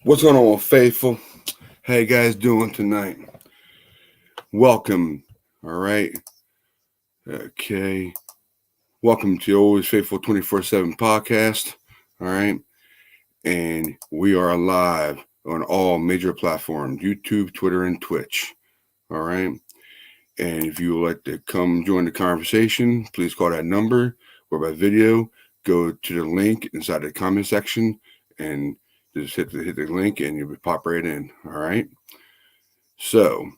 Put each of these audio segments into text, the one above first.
What's going on, faithful? How you guys doing tonight? Welcome. All right. Okay. Welcome to your Always Faithful 24/7 podcast. All right. And we are live on all major platforms: YouTube, Twitter, and Twitch. All right. And if you would like to come join the conversation, please call that number or by video. Go to the link inside the comment section and just hit the link and you'll pop right in. All right. So,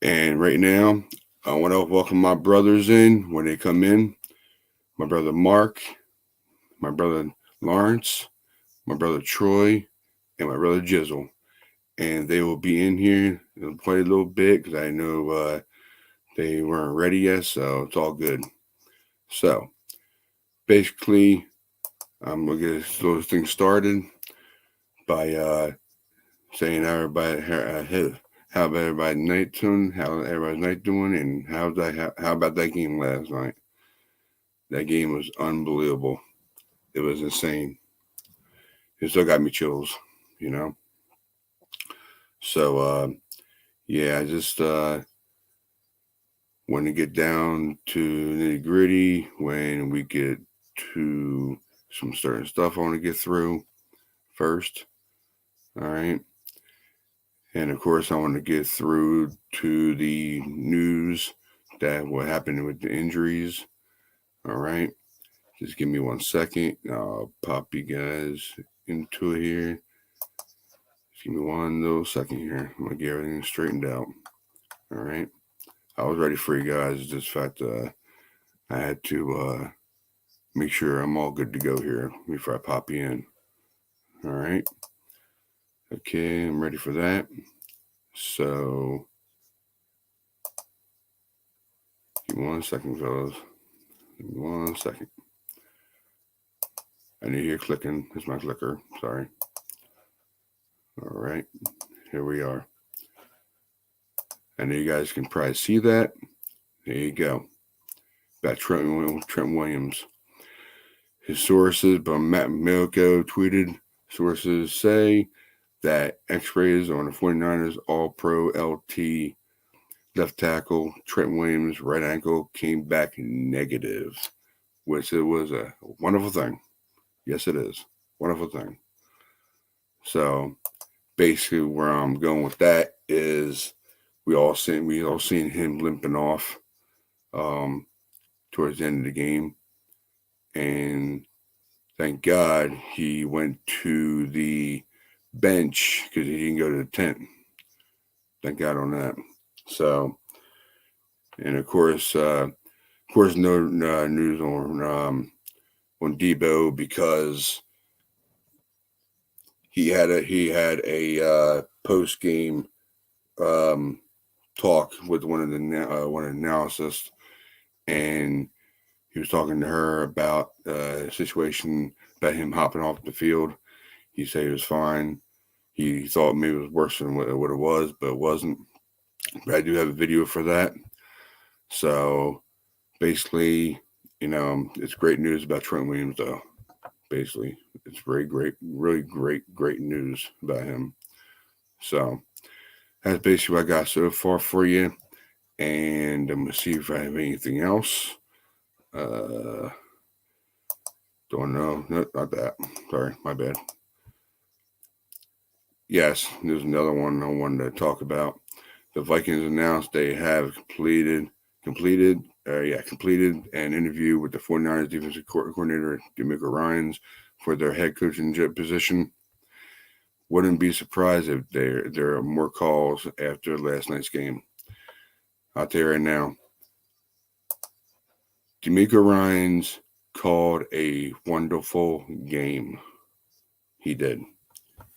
and right now, I want to welcome my brothers in when they come in. My brother Mark, my brother Lawrence, my brother Troy, and my brother Jizzle. And they will be in here quite a little bit because I know they weren't ready yet, so it's all good. So, basically, I'm going to get those things started by saying how everybody's night doing, how everybody's night doing, and how about that game last night? That game was unbelievable. It was insane. It still got me chills, you know. So yeah, I just want to get down to nitty gritty when we get to some certain stuff I want to get through first. All right. And of course, I want to get through to the news that what happened with the injuries. All right. Just give me 1 second. I'll pop you guys into it here. Just give me one little second here. I'm going to get everything straightened out. All right. I was ready for you guys. Just fact I had to make sure I'm all good to go here before I pop you in. All right. Okay, I'm ready for that. So, give me 1 second, fellas. Give me 1 second. I need to hear clicking. It's my clicker. Sorry. All right. Here we are. I know you guys can probably see that. There you go. About Trent Williams. His sources, but Matt Milko tweeted, sources say that x-rays on the 49ers all-pro LT left tackle Trent Williams' right ankle came back negative, which it was a wonderful thing. Yes, it is. Wonderful thing. So basically where I'm going with that is we all seen him limping off towards the end of the game. And thank God he went to the bench because he didn't go to the tent. Thank God on that. So, and of course, no news on Debo because he had a post game talk with one of the analysts, and he was talking to her about a situation about him hopping off the field. He said he was fine. He thought maybe it was worse than what it was, but it wasn't. But I do have a video for that. So basically, it's great news about Trent Williams, though. Basically, it's very great, really great news about him. So that's basically what I got so far for you. And I'm gonna see if I have anything else. Don't know. No, not that. Sorry, my bad. Yes, there's another one I wanted to talk about. The Vikings announced they have completed an interview with the 49ers defensive coordinator, DeMeco Ryans, for their head coaching position. Wouldn't be surprised if there are more calls after last night's game. I'll tell you right now, DeMeco Ryans called a wonderful game. He did.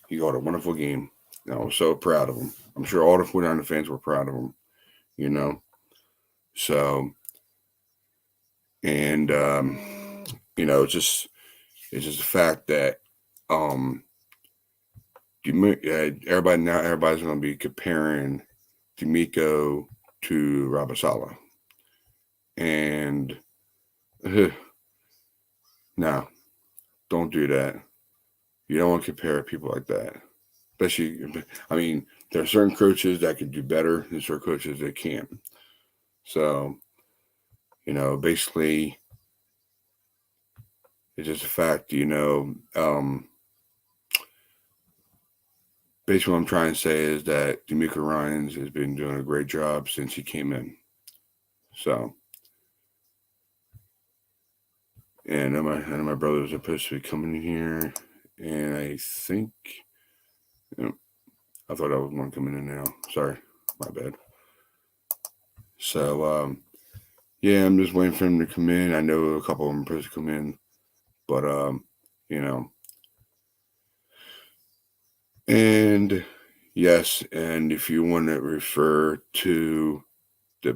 He called a wonderful game. I was so proud of him. I'm sure all the 49er fans were proud of him, So, and, it's just a fact that everybody's going to be comparing DeMeco to Robert Saleh. And no, don't do that. You don't want to compare people like that. Especially, I mean, there are certain coaches that could do better and certain coaches that can't. So, basically, it's just a fact, basically what I'm trying to say is that D'Amico Ryans has been doing a great job since he came in. So, and my brothers are supposed to be coming here, and I think, I thought I was one coming in now. Sorry, my bad. So, yeah, I'm just waiting for him to come in. I know a couple of them are supposed to come in, but you know, and yes, and if you want to refer to the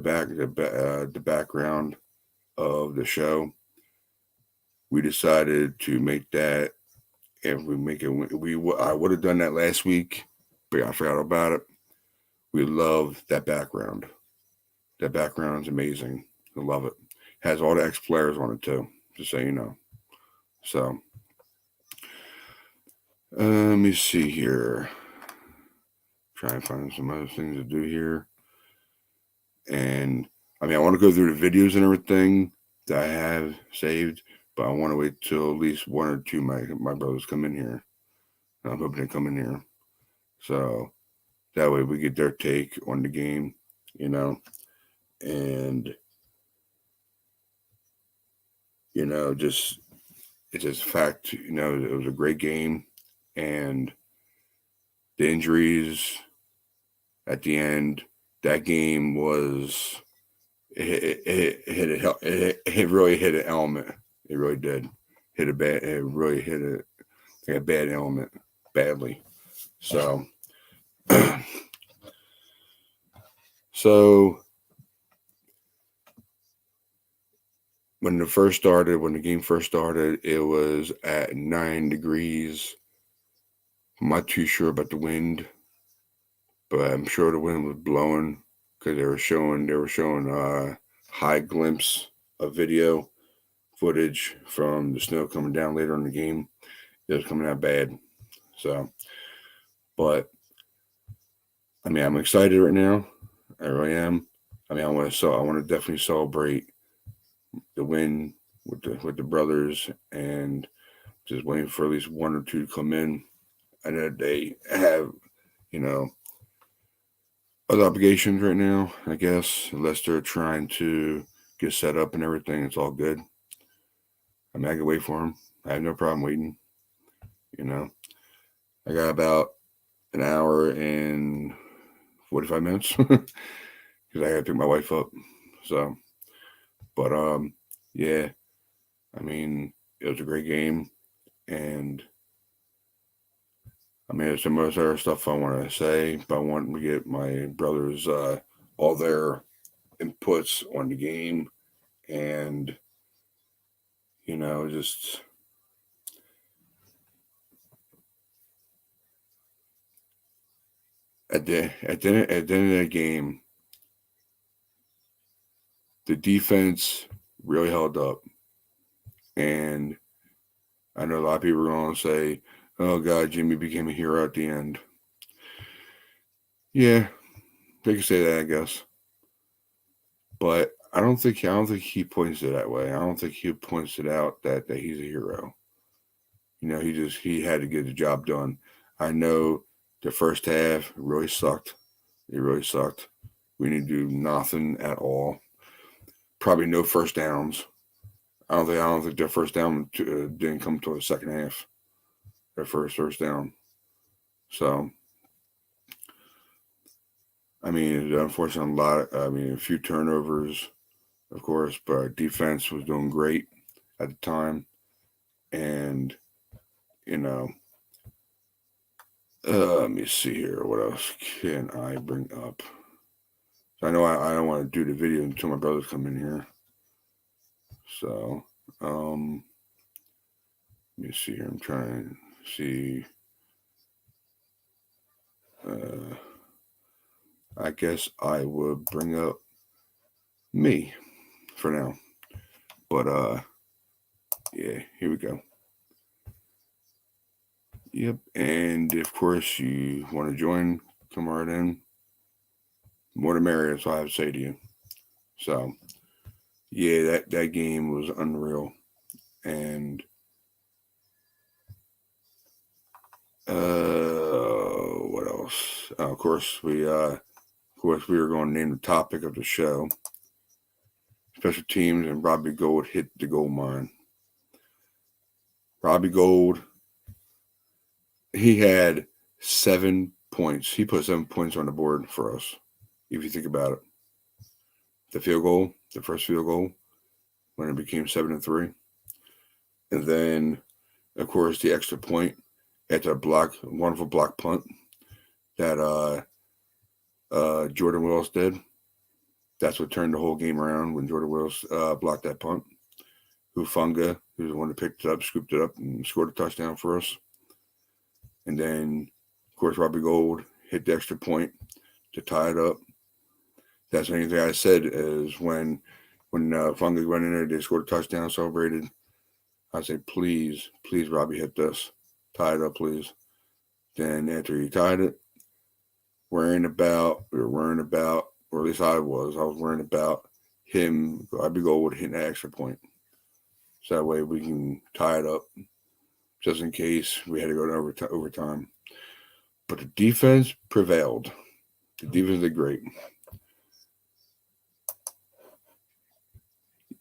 background of the show, we decided to make that. If we make it, I would have done that last week, but I forgot about it. We love that background. That background is amazing. I love it. Has all the ex players on it too. Just so you know. So let me see here. Try and find some other things to do here. And I mean, I want to go through the videos and everything that I have saved, but I want to wait till at least one or two my brothers come in here. I'm hoping they come in here, so that way we get their take on the game, and just it's just a fact. It was a great game, and the injuries at the end. That game was it really hit an element. It really did hit a bad. It really hit a bad element badly. So, so when the game first started, it was at 9 degrees. I'm not too sure about the wind, but I'm sure the wind was blowing because they were showing high glimpse of video footage from the snow coming down later in the game. It was coming out bad. So, but I mean, I'm excited right now. I really am. I mean, I want to definitely celebrate the win with the brothers, and just waiting for at least one or two to come in. I know they have, you know, other obligations right now, I guess, unless they're trying to get set up and everything. It's all good. I mean, I can wait for them. I have no problem waiting. I got about an hour and 45 minutes because I got to pick my wife up. So, but yeah, I mean, it was a great game, and I mean, there's some other stuff I want to say, but I want to get my brothers all their inputs on the game, and just at the end of that game, the defense really held up, and I know a lot of people are going to say, "Oh God, Jimmy became a hero at the end." Yeah, they can say that, I guess, but I don't think he points it that way. I don't think he points it out that he's a hero. He had to get the job done. I know the first half really sucked. It really sucked. We didn't do nothing at all. Probably no first downs. I don't think their first down didn't come to the second half. Their first down. So I mean, unfortunately, a few turnovers, of course, but our defense was doing great at the time, and you know, let me see here. What else can I bring up? I know I don't want to do the video until my brothers come in here. So, let me see here. I'm trying to see. I guess I would bring up me for now. But yeah, here we go. Yep. And of course, you want to join, come right in. More the merrier, that's all I have to say to you. So, yeah, that game was unreal. And what else? Of course, we were going to name the topic of the show. Special teams, and Robbie Gould hit the gold mine. Robbie Gould, he had 7 points. He put 7 points on the board for us, if you think about it. The field goal, the first field goal, when it became 7-3. And then, of course, the extra point after a wonderful block punt that Jordan Willis did. That's what turned the whole game around when Jordan Willis blocked that punt. Hufanga, who's the one that picked it up, scooped it up, and scored a touchdown for us. And then, of course, Robbie Gould hit the extra point to tie it up. That's the only thing I said is when Funga went in there, they scored a touchdown, celebrated. I said, please, Robbie, hit this. Tie it up, please. Then after he tied it, we were worrying about, or at least I was worrying about him, Robbie Gould, hitting that extra point. So that way we can tie it up just in case we had to go to overtime. But the defense prevailed. The defense did great.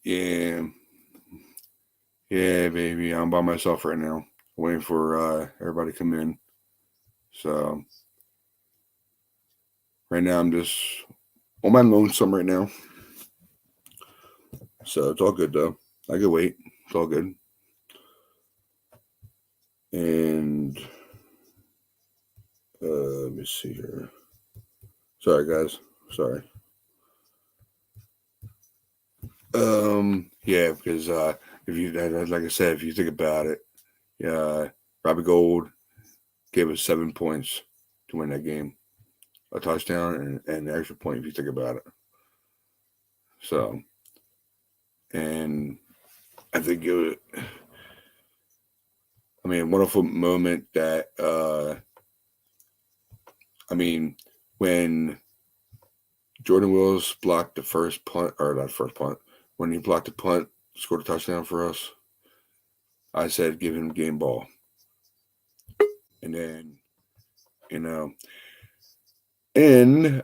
Yeah, baby. I'm by myself right now, waiting for everybody to come in. So right now I'm just on my lonesome right now. So it's all good though. I can wait. It's all good. And let me see here. Sorry, guys. Sorry. Yeah, because if you, like I said, if you think about it, Robbie Gould gave us 7 points to win that game, a touchdown and an extra point if you think about it. So, and I think it was, wonderful moment that, when Jordan Willis blocked the first punt, or not first punt, when he blocked the punt, scored a touchdown for us, I said, give him game ball. And then, and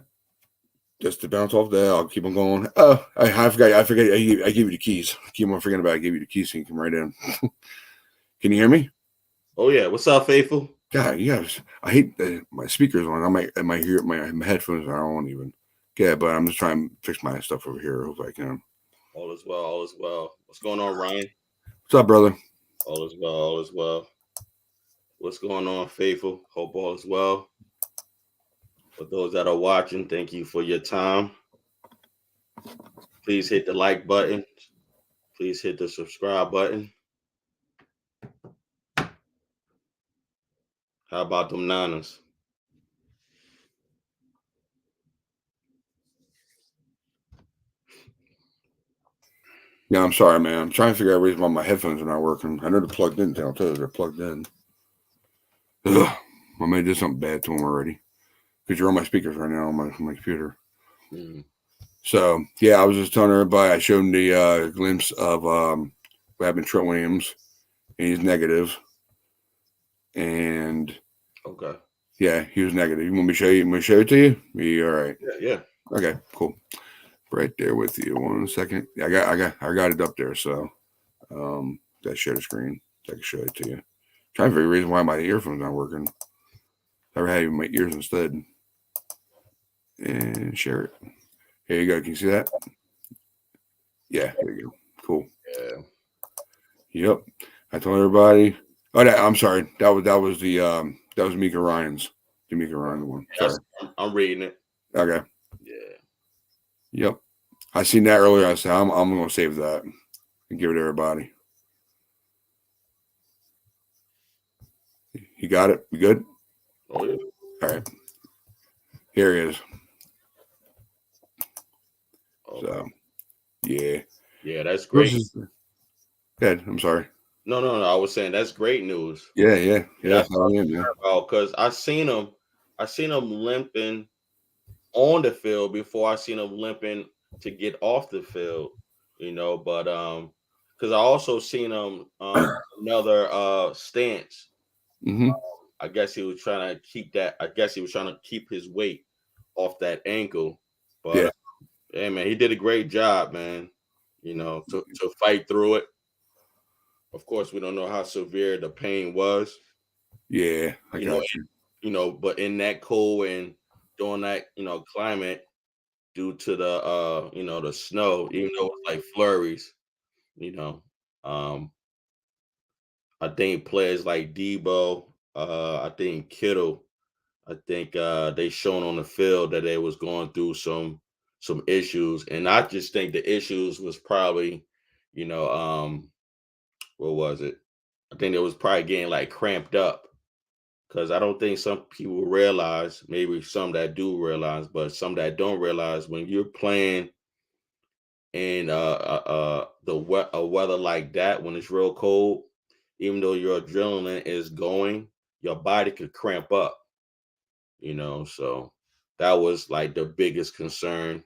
just to bounce off that, I'll keep on going. Oh, I forgot. I gave you the keys. Keep on forgetting about it. I gave you the keys so you can come right in. Can you hear me? Oh yeah. What's up, faithful? God, yes. I hate my speakers on. I might hear my headphones. I don't even. Yeah, but I'm just trying to fix my stuff over here. Hope I can. All is well. All is well. What's going on, Ryan? What's up, brother? All is well. All is well. What's going on, faithful? Hope all is well. For those that are watching, thank you for your time. Please hit the like button. Please hit the subscribe button. How about them Niners? Yeah, I'm sorry, man. I'm trying to figure out the reason why my headphones are not working. I know they're plugged in. I'll tell you, they're plugged in. Ugh, I may have did something bad to them already. Because you're on my speakers right now on my computer. Mm. So, yeah, I was just telling everybody, I showed them the glimpse of what happened to Trent Williams, and he's negative. And, okay. Yeah, he was negative. You want me to show you? I'm going to show it to you? Be all right. Yeah. Okay, cool. Right there with you. 1 second. Yeah, I got it up there. So, that share the screen. I can show it to you. Trying to figure the reason why my earphones not working. I had my ears instead. And share it. Here you go. Can you see that? Yeah, there you go. Cool. Yeah. Yep. I told everybody. Oh, I'm sorry. That was Mika Ryan's. The Mika Ryan one. Sorry. I'm reading it. Okay. Yeah. Yep. I seen that earlier. I said I'm gonna save that and give it to everybody. You got it? You good? Oh yeah. All right. Here he is. Okay. So, yeah. Yeah, that's great. Good. I'm sorry. No. I was saying that's great news. Yeah. That's That's what how I I was am, man. concerned about because I seen him limping on the field before I seen him limping to get off the field, but because I also seen him another stance. Hmm. I guess he was trying to keep that. I guess he was trying to keep his weight off that ankle. But Yeah, yeah, man, he did a great job, man. To fight through it. Of course, we don't know how severe the pain was. yeah. I You know, got you. but in that cold and during that climate, due to the the snow, even though it's like flurries, you know, um, I think players like Debo, I think Kittle, I think they shown on the field that they was going through some issues, and I just think the issues was probably, you know, what was it? I think it was probably getting like cramped up because I don't think some people realize, maybe some that do realize, but some that don't realize when you're playing in a weather like that when it's real cold, even though your adrenaline is going, your body could cramp up. So that was like the biggest concern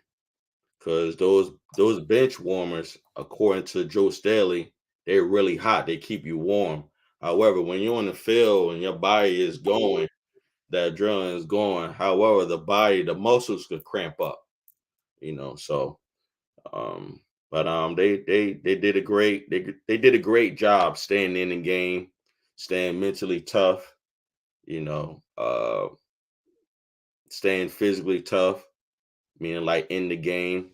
because those bench warmers, according to Joe Staley, they're really hot. They keep you warm. However, when you're on the field and your body is going, the adrenaline is going. However, the muscles could cramp up. So um, but they did a they did a great job staying in the game, staying mentally tough. You know, uh, staying physically tough, meaning like in the game.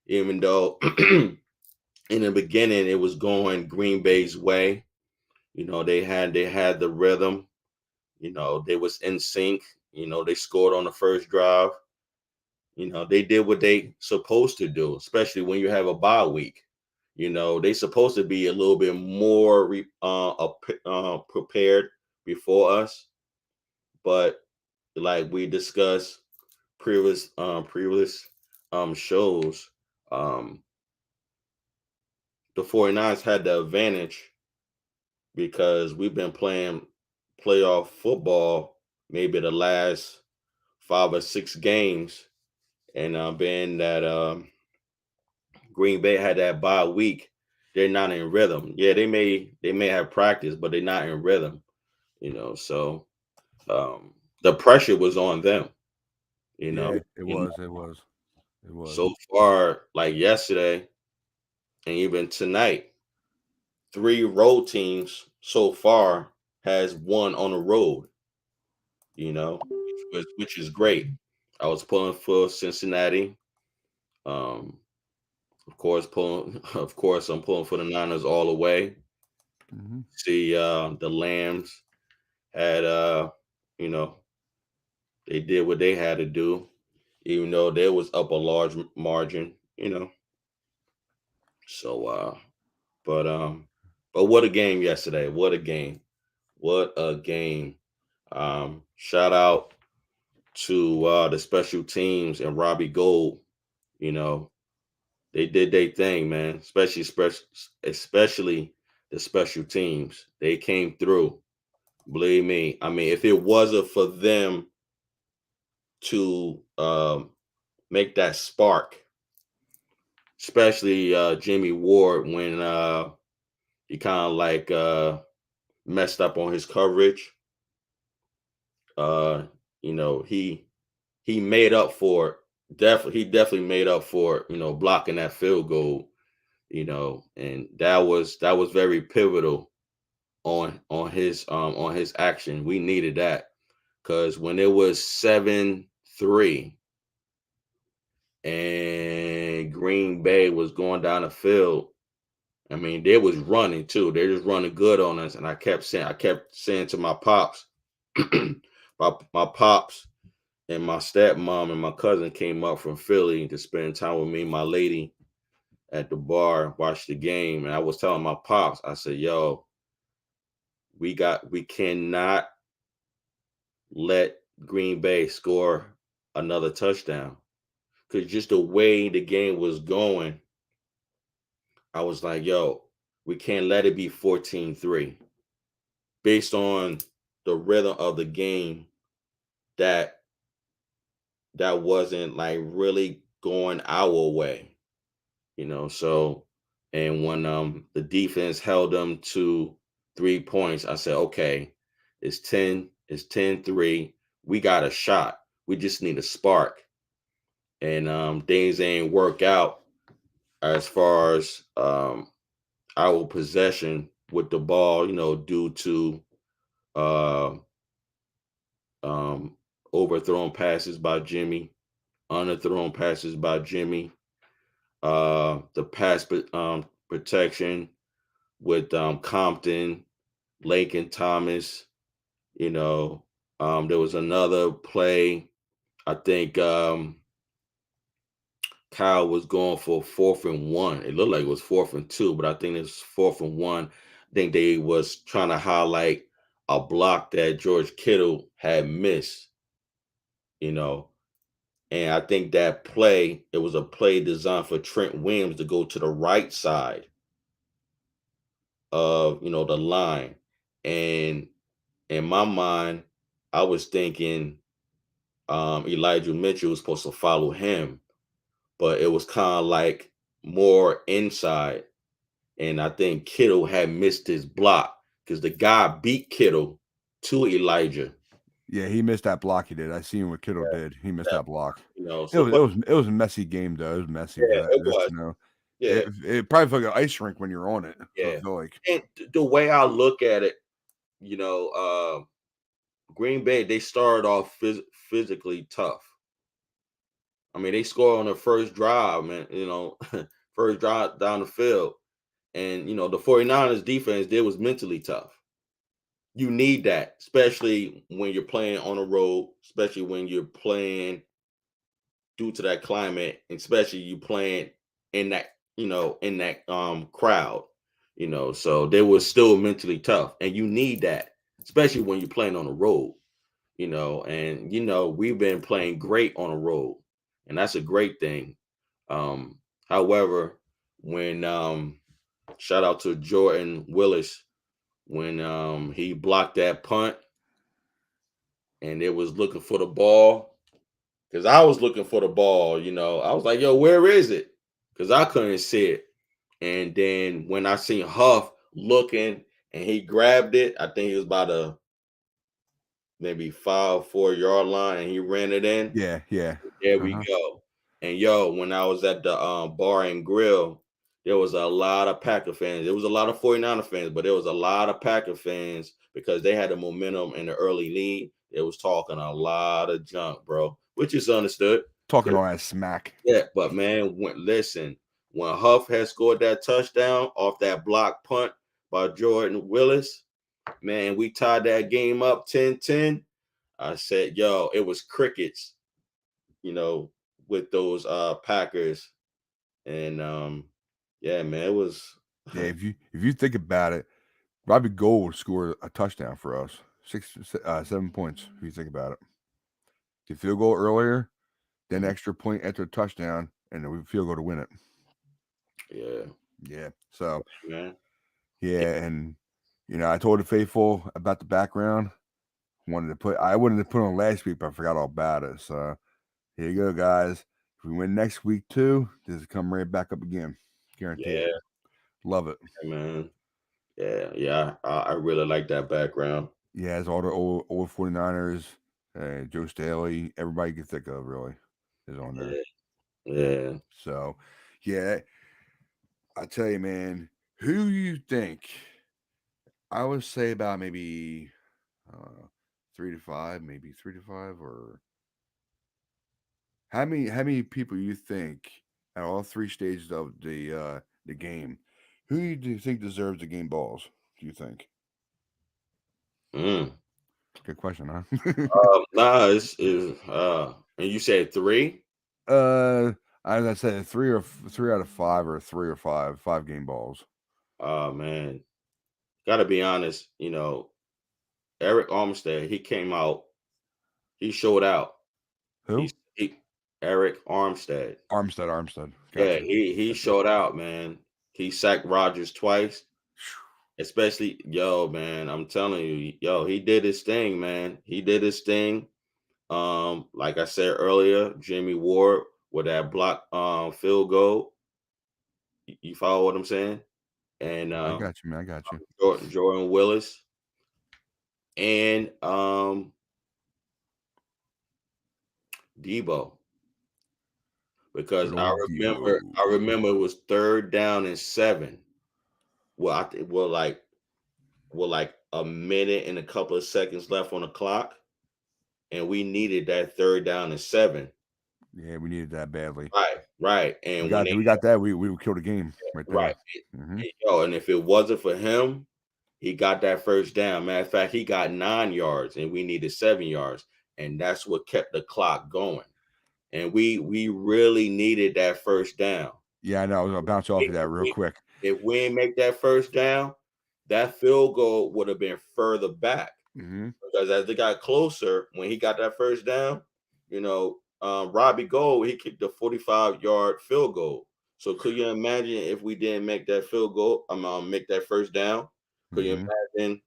Even though in the beginning it was going Green Bay's way, they had the rhythm. They was in sync. They scored on the first drive. They did what they supposed to do, especially when you have a bye week. They supposed to be a little bit more prepared before us, but like we discussed previous shows, um, the 49ers had the advantage because we've been playing playoff football maybe the last 5 or 6 games, and being that Green Bay had that bye week. They're not in rhythm. Yeah, they may have practice, but they're not in rhythm. So the pressure was on them. You know, Yeah, it and was. It was. It was. so far, like yesterday and even tonight, 3 road teams so far has won on the road. Which is great. I was pulling for Cincinnati. Um, of course, I'm pulling for the Niners all the way. Hmm. See, the Lambs had you know they did what they had to do, even though they was up a large margin. So but what a game yesterday. What a game. What a game. Shout out to the special teams and Robbie Gould. you know they did their thing, man, especially the special teams. They came through. Believe me. I mean, if it wasn't for them to make that spark, especially Jimmy Ward when he kind of like messed up on his coverage. Uh, he made up for it. He definitely made up for it. Blocking that field goal. And that was very pivotal on his action. We needed that because when it was 7-3 and Green Bay was going down the field. I mean, they was running too. They're just running good on us. And I kept saying to my pops, my pops and my stepmom and my cousin came up from Philly to spend time with me, and my lady at the bar, watch the game. And I was telling my pops, I said, yo, we cannot let Green Bay score another touchdown. Cause just the way the game was going, I was like, yo, we can't let it be 14-3 based on the rhythm of the game that wasn't like really going our way, So, and when the defense held them to 3 points, I said, okay, it's 10-3. We got a shot. We just need a spark. And things ain't work out as far as our possession with the ball, due to uh, um, overthrown passes by Jimmy, underthrown passes by Jimmy, the protection with Compton, Lake, and Thomas. There was another play. I think Kyle was going for 4th and 1. It looked like it was 4th and 2, but I think it's 4th and 1. I think they was trying to highlight a block that George Kittle had missed, you know. And I think that play, it was a play designed for Trent Williams to go to the right side of, the line. And in my mind, I was thinking Elijah Mitchell was supposed to follow him, but it was kind of like more inside. And I think Kittle had missed his block because the guy beat Kittle to Elijah. Yeah, he missed that block. He did. I seen what Kittle Yeah, did. He missed yeah, that block. It so was but it was it was a messy game though. It was messy yeah, because it that was. snow. Yeah, It probably felt like an ice rink when you're on it. So I yeah. feel like And the way I look at it, Green Bay, they started off physically tough. I mean, they scored on their first drive, man, first drive down the field. And, the 49ers defense, they was mentally tough. You need that, especially when you're playing on the road, especially when you're playing due to that climate, especially you playing in that, in that crowd, so they were still mentally tough. And you need that, especially when you're playing on the road, and we've been playing great on the road, and that's a great thing. However, when shout out to Jordan Willis when he blocked that punt and it was looking for the ball because I was looking for the ball, I was like, yo, where is it? Because I couldn't see it. And then when I seen Huff looking and he grabbed it, I think he was about a maybe 5 4 yard line and he ran it in. yeah. There we Uh-huh. go. And yo, when I was at the bar and grill, there was a lot of Packer fans. There was a lot of 49er fans, but there was a lot of Packer fans because they had the momentum in the early lead. It was talking a lot of junk, bro, which is understood. Talking all that smack. Yeah, but man, when Huff had scored that touchdown off that block punt by Jordan Willis, man, we tied that game up 10-10. I said, yo, it was crickets, you know, with those Packers. And yeah, man, it was Yeah, if you think about it, Robbie Gould scored a touchdown for us. 7 points, if you think about it. The field goal earlier, then extra point after a touchdown, and then we field goal to win it. yeah, Yeah. So man. yeah, and I told the faithful about the background. I wanted to put on last week, but I forgot all about it. So here you go, guys. If we win next week too, this will come right back up again. Guarantee it. Yeah, Love it. man. Yeah. I really like that background. Yeah, it's all the old 49ers, Joe Staley, everybody you can think of really is on there. Yeah, yeah. So yeah, I tell you, man, who you think? I would say about maybe 3 to 5, maybe 3 to 5, or how many people you think at all three stages of the game? Who do you think deserves the game balls? Do you think? Mm. Good question, huh? Nah, and you said 3? uh, as I said, 3 out of 5, or 3 or 5 game balls. Oh man, gotta be honest. Eric Armstead, he came out, he showed out. Who? He Eric Armstead. Armstead. Yeah, Gotcha. he Gotcha. showed out, man. He sacked Rodgers twice. Especially, yo, man, I'm telling you, yo, he did his thing, man. He did his thing. Like I said earlier, Jimmy Ward with that block field goal. You follow what I'm saying? And I got you, man. I got you. Jordan Willis and Debo. Because Good old Debo. I remember it was 3rd down and 7. Well, I think like a minute and a couple of seconds left on the clock, and we needed that 3rd down and 7. Yeah, we needed that badly. Right. And when We got that. We would kill the game right there. right, and if it wasn't for him, he got that 1st down. Matter of fact, he got 9 yards, and we needed 7 yards, and that's what kept the clock going. And we really needed that 1st down. Yeah, I know. I was gonna bounce off of that real quick. If we didn't make that 1st down, that field goal would have been further back. Because as they got closer, when he got that 1st down, Robbie Gould, he kicked a 45-yard field goal. So could you imagine if we didn't make that field goal? Make that 1st down. Could you imagine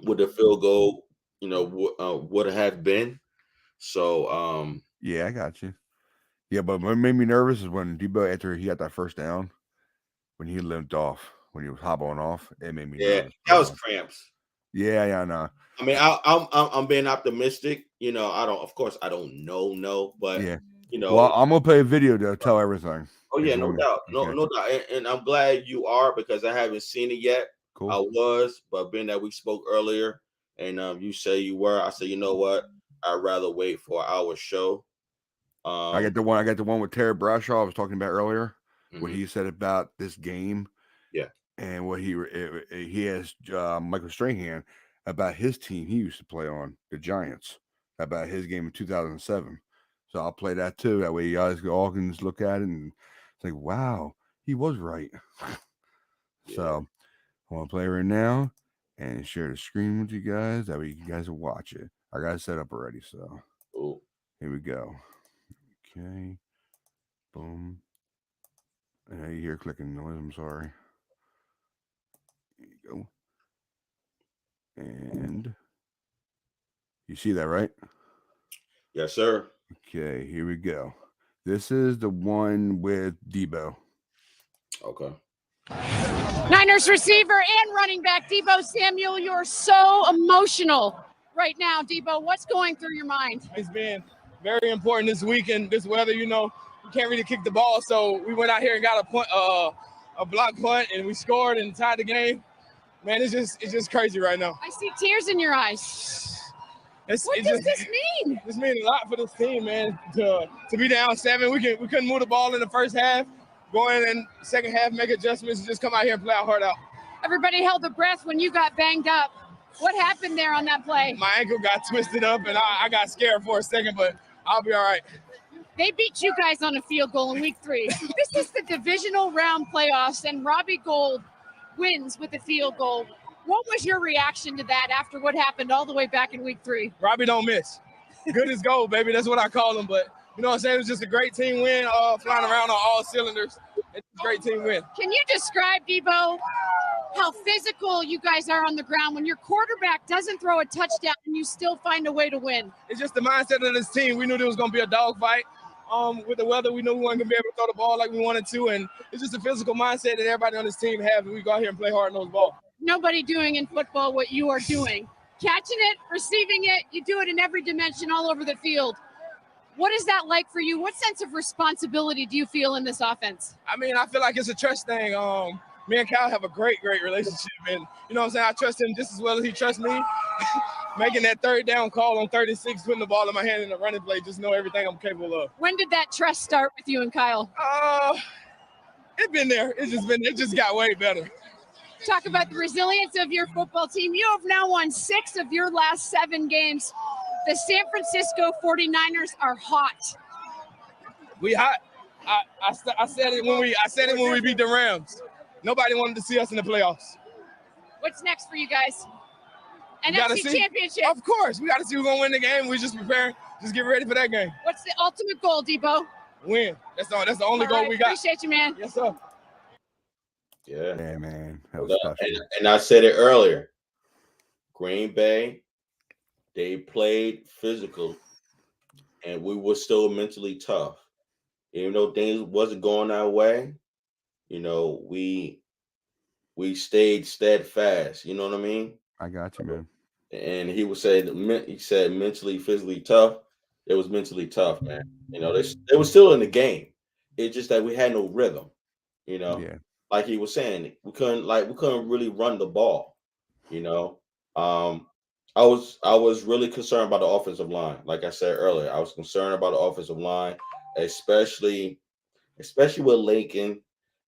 what the field goal, would have been? So, yeah, I got you. Yeah, but what made me nervous is when Debo, after he got that 1st down, when he limped off, when he was hobbling off, it made me nervous. That was cramps. Yeah, I know. I mean, I'm being optimistic. Of course, I don't know, but yeah. Well, I'm gonna play a video to tell everything. Oh yeah, no doubt, no doubt, and I'm glad you are because I haven't seen it yet. Cool. I was, but being that we spoke earlier, and you say you were, I said, you know what, I'd rather wait for our show. I got the one with Terry Bradshaw I was talking about earlier. What he said about this game. Yeah. And what he has Michael Strahan about his team he used to play on, the Giants, about his game in 2007. So I'll play that too. That way you guys all can just look at it and say, wow, he was right. So I want to play right now and share the screen with you guys. That way you guys will watch it. I got it set up already. So here we go. Okay. Boom. You hear clicking noise. I'm sorry. There you go. And you see that, right? Yes, sir. Okay, here we go. This is the one with Debo. Okay. Niners receiver and running back Debo Samuel, you're so emotional right now, Debo. What's going through your mind? It's been very important this week and this weather. We can't really kick the ball, so we went out here and got a block punt, and we scored and tied the game. Man, it's just crazy right now. I see tears in your eyes. What does this mean? This means a lot for this team, man. To be down 7, we couldn't move the ball in the first half. Go in and second half, make adjustments, and just come out here and play our heart out. Everybody held their breath when you got banged up. What happened there on that play? My ankle got twisted up, and I got scared for a second, but I'll be all right. They beat you guys on a field goal in week 3. This is the divisional round playoffs, and Robbie Gould wins with a field goal. What was your reaction to that after what happened all the way back in week 3? Robbie don't miss. Good as gold, baby. That's what I call him. But you know what I'm saying? It was just a great team win, flying around on all cylinders. It's a great team win. Can you describe, Debo, how physical you guys are on the ground when your quarterback doesn't throw a touchdown and you still find a way to win? It's just the mindset of this team. We knew there was going to be a dogfight. With the weather, we knew we weren't going to be able to throw the ball like we wanted to. And it's just a physical mindset that everybody on this team has. We go out here and play hard-nosed ball. Nobody doing in football what you are doing. Catching it, receiving it, you do it in every dimension all over the field. What is that like for you? What sense of responsibility do you feel in this offense? I mean, I feel like it's a trust thing. Me and Kyle have a great relationship. And, you know what I'm saying, I trust him just as well as he trusts me. Making that 3rd down call on 36, putting the ball in my hand in the running play, just know everything I'm capable of. When did that trust start with you and Kyle? It's been there. It just got way better. Talk about the resilience of your football team. You have now won 6 of your last 7 games. The San Francisco 49ers are hot. We hot. I said it when we beat the Rams. Nobody wanted to see us in the playoffs. What's next for you guys? NFC Championship. Of course. We got to see who's going to win the game. We just preparing. Just get ready for that game. What's the ultimate goal, Debo? Win. That's the only goal we got. Appreciate you, man. Yes, sir. Yeah. Yeah, man, that was And, special. and I said it earlier. Green Bay, they played physical, and we were still mentally tough. Even though things wasn't going our way, we stayed steadfast. You know what I mean? I got you, man. And he said mentally, physically tough. It was mentally tough, man. They were still in the game. It's just that we had no rhythm. You know, Yeah, like he was saying, we couldn't really run the ball. You know, um, I was really concerned about the offensive line. Like I said earlier, I was concerned about the offensive line, especially with Lincoln,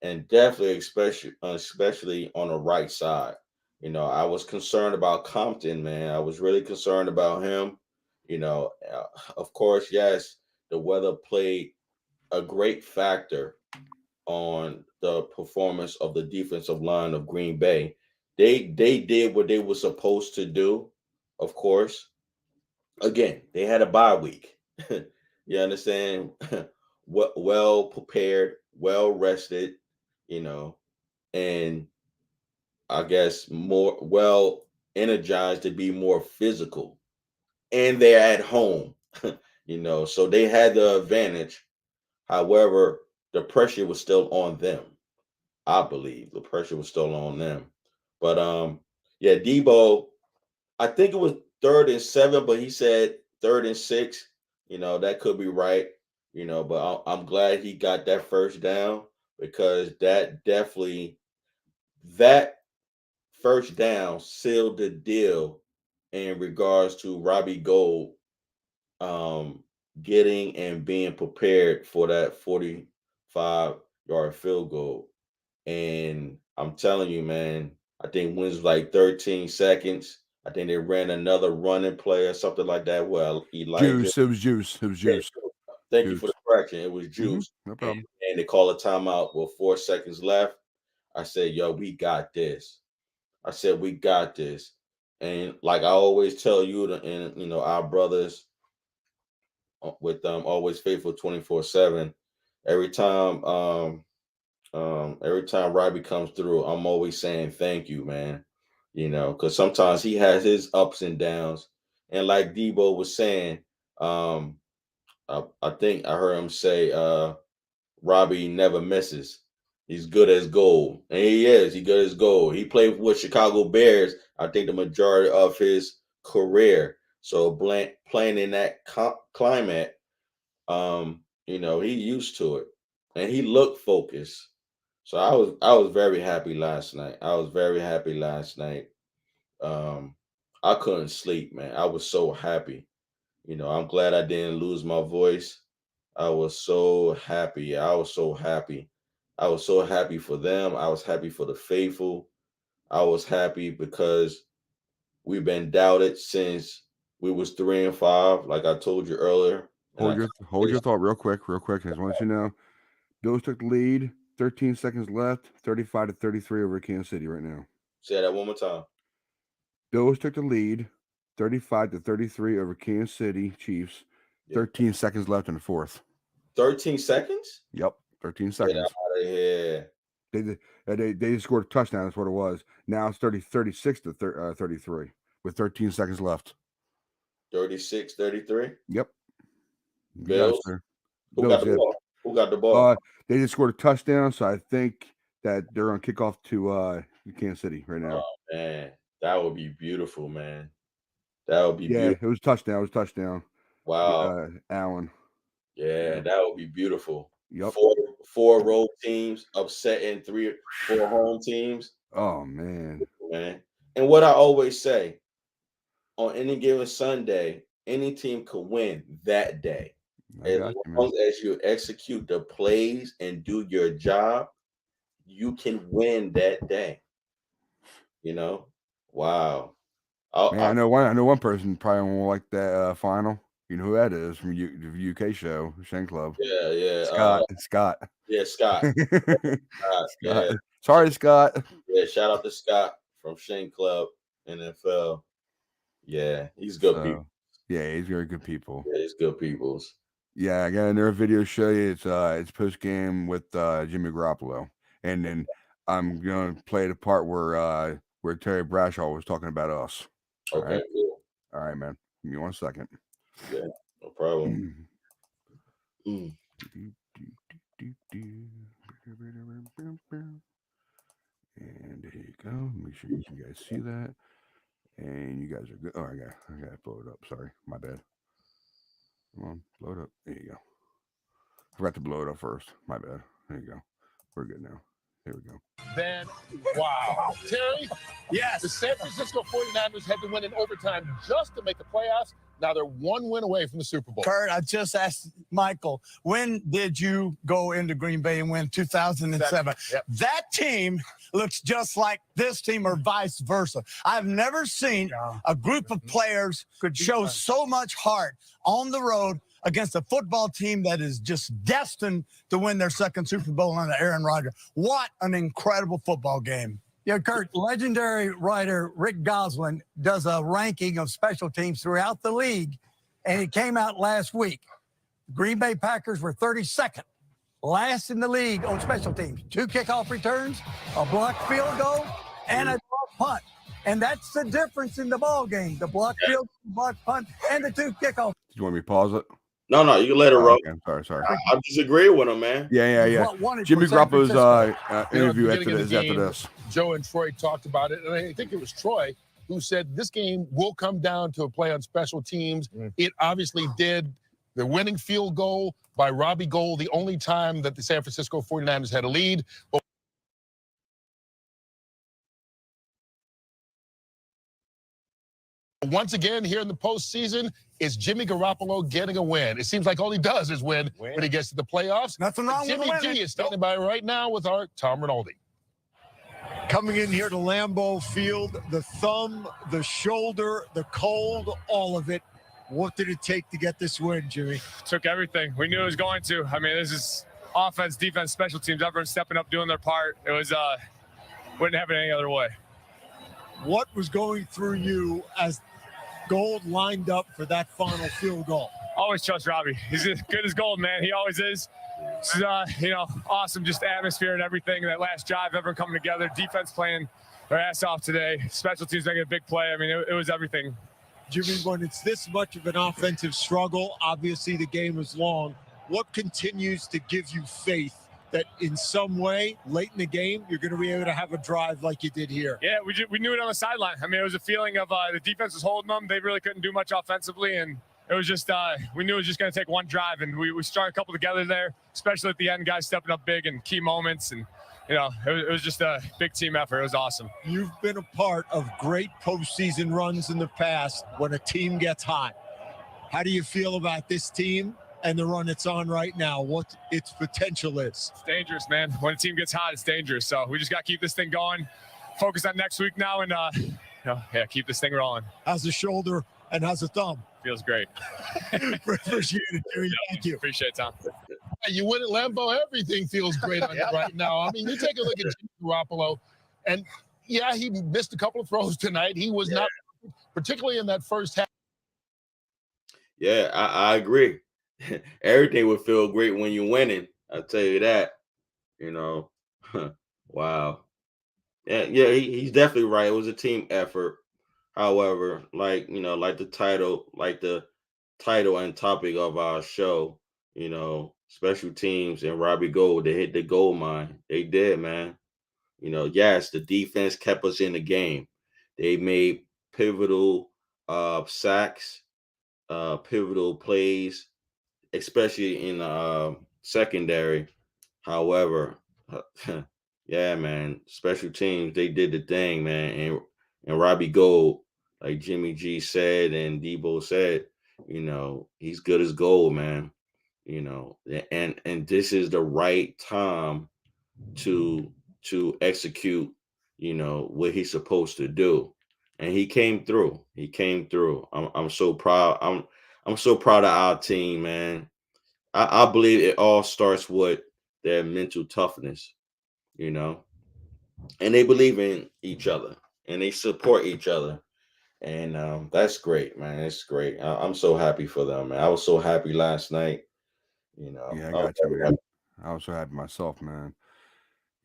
and definitely especially on the right side. I was concerned about Compton, man. I was really concerned about him. Of course, yes, the weather played a great factor on the performance of the defensive line of Green Bay. They did what they were supposed to do, of course. Again, they had a bye week. You understand? Well prepared, well rested, you know, and I guess more well energized to be more physical. And they're at home, so they had the advantage. However, the pressure was still on them. I believe the pressure was still on them. But yeah, Debo, I think it was 3rd and 7, but he said 3rd and 6. That could be right. But I'm glad he got that first down, because that first down sealed the deal in regards to Robbie Gould um, getting and being prepared for that 45-yard field goal. And I'm telling you, man, I think when it was like 13 seconds, I think they ran another running play or something like that. Well, Elijah, juice. It was juice. It was yeah, juice. thank you Juice. for the correction. It was Mm-hmm. juice. No And, problem. and they call a timeout with 4 seconds left. I said, yo, we got this. I said, we got this. And like I always tell you, and our brothers with always faithful 24/7. Every time every time Robbie comes through, I'm always saying thank you, man. Because sometimes he has his ups and downs. And like Debo was saying, um, I think I heard him say, Robbie never misses. He's good as gold. And he is. He good as gold. He played with Chicago Bears, I think, the majority of his career. So playing in that climate, he used to it. And he looked focused. So I was very happy last night. I was very happy last night. Um, I couldn't sleep, man. I was so happy. I'm glad I didn't lose my voice. I was so happy. I was so happy. I was so happy for them. I was happy for the faithful. I was happy because we've been doubted since we was 3-5, like I told you earlier. And I Hold your thought real quick. I just want to let you know. Bills took the lead. 13 seconds left. 35-33 over Kansas City right now. say that one more time. Bills took the lead. 35-33 over Kansas City Chiefs. Yeah. 13 seconds left in the fourth. 13 seconds? Yep, 13 Get seconds. out of here. They scored a touchdown. That's what it was. Now it's 36-33 with 13 seconds left. 36-33. Yep. Bills. Who got the ball? Who got the ball? They just scored a touchdown, so I think that they're on kickoff to Kansas City right now. Oh man, that would be beautiful, man. That would be Yeah, beautiful. it was touchdown. It was touchdown. Wow. Allen. Yeah, that would be beautiful. Yep. Four road teams upsetting 4 home teams. Oh man. Man. And what I always say, on any given Sunday, any team could win that day. As long as you execute the plays and do your job, you can win that day. Wow. Man, I know one person probably won't like that final. You know who that is from the UK show, Shane Club. Yeah. Scott. Yeah, Scott. Scott. Yeah. Sorry, Scott. Yeah, shout out to Scott from Shane Club NFL. Yeah, he's good people. Yeah, he's very good people. Yeah, he's good peoples. Yeah, I got another video to show you. It's post game with Jimmy Garoppolo, and then I'm gonna play the part where Terry Bradshaw was talking about us. Okay, cool. All right, man. Give me 1 second. Yeah, no problem. Mm. And there you go. Make sure you guys see that. And you guys are good. Oh, I gotta blow it up. Sorry, my bad. Come on, blow it up. There you go. Forgot to blow it up first. My bad. There you go. We're good now. There we go. Then, wow. Terry, Yes. the San Francisco 49ers had to win in overtime just to make the playoffs. Now they're 1 win away from the Super Bowl. Kurt, I just asked Michael, when did you go into Green Bay and win 2007? Yep. That team looks just like this team or vice versa. I've never seen a group of players show so much heart on the road against a football team that is just destined to win their second Super Bowl under Aaron Rodgers. What an incredible football game. Yeah, Kurt, legendary writer Rick Goslin does a ranking of special teams throughout the league, and it came out last week. Green Bay Packers were 32nd, last in the league on special teams. 2 kickoff returns, a blocked field goal, and a blocked punt. And that's the difference in the ball game. The blocked field, blocked punt, and the 2 kickoff. Do you want me to pause it? No, you can let it roll. Okay. Sorry. I disagree with him, man. Yeah. Jimmy Garoppolo's interview after this. Joe and Troy talked about it, and I think it was Troy who said this game will come down to a play on special teams. It obviously did. The winning field goal by Robbie Gould, the only time that the San Francisco 49ers had a lead. But once again, here in the postseason, is Jimmy Garoppolo getting a win? It seems like all he does is win when he gets to the playoffs. Nothing wrong Jimmy with G winning. is standing by right now with our Tom Rinaldi. Coming in here to Lambeau Field, the thumb, the shoulder, the cold, all of it. What did it take to get this win, Jimmy? Took everything. We knew it was going to. I mean, this is offense, defense, special teams, everyone stepping up, doing their part. It was, wouldn't happen any other way. What was going through you as Gould lined up for that final field goal? Always trust Robbie. He's as good as gold, man. He always is. This is, awesome, just atmosphere and everything. That last drive, everyone coming together. Defense playing their ass off today. Special teams making a big play. I mean, it was everything. Jimmy, when it's this much of an offensive struggle, obviously the game is long. What continues to give you faith that in some way, late in the game, you're going to be able to have a drive like you did here? Yeah, we knew it on the sideline. I mean, it was a feeling of the defense was holding them. They really couldn't do much offensively, and it was just we knew it was just going to take one drive, and we started a couple together there, especially at the end, guys stepping up big in key moments, and it was just a big team effort. It was awesome. You've been a part of great postseason runs in the past when a team gets hot. How do you feel about this team and the run it's on right now, what its potential is? It's dangerous, man. When a team gets hot, it's dangerous. So we just got to keep this thing going, focus on next week now, and keep this thing rolling. How's the shoulder and how's the thumb? Feels great. Appreciate it, Jerry. Thank you. Appreciate it, Tom. You win at Lambeau, everything feels great on you right now. I mean, you take a look at Jimmy Garoppolo, and yeah, he missed a couple of throws tonight. He was not, particularly in that first half. Yeah, I agree. Everything would feel great when you're winning. I'll tell you that. Wow. Yeah, he's definitely right. It was a team effort. However, like the title and topic of our show, special teams and Robbie Gould, they hit the gold mine. They did, man. Yes, the defense kept us in the game. They made pivotal sacks, pivotal plays, especially in the secondary. However, yeah, man, special teams, they did the thing, man. And Robbie Gould, like Jimmy G said and Debo said, he's good as gold, man. And this is the right time to execute, what he's supposed to do. And he came through. I'm so proud. I'm so proud of our team, man. I believe it all starts with their mental toughness, and they believe in each other and they support each other. And that's great, man. It's great. I'm so happy for them, man. I was so happy last night. Yeah, I got you, man. I was so happy myself, man.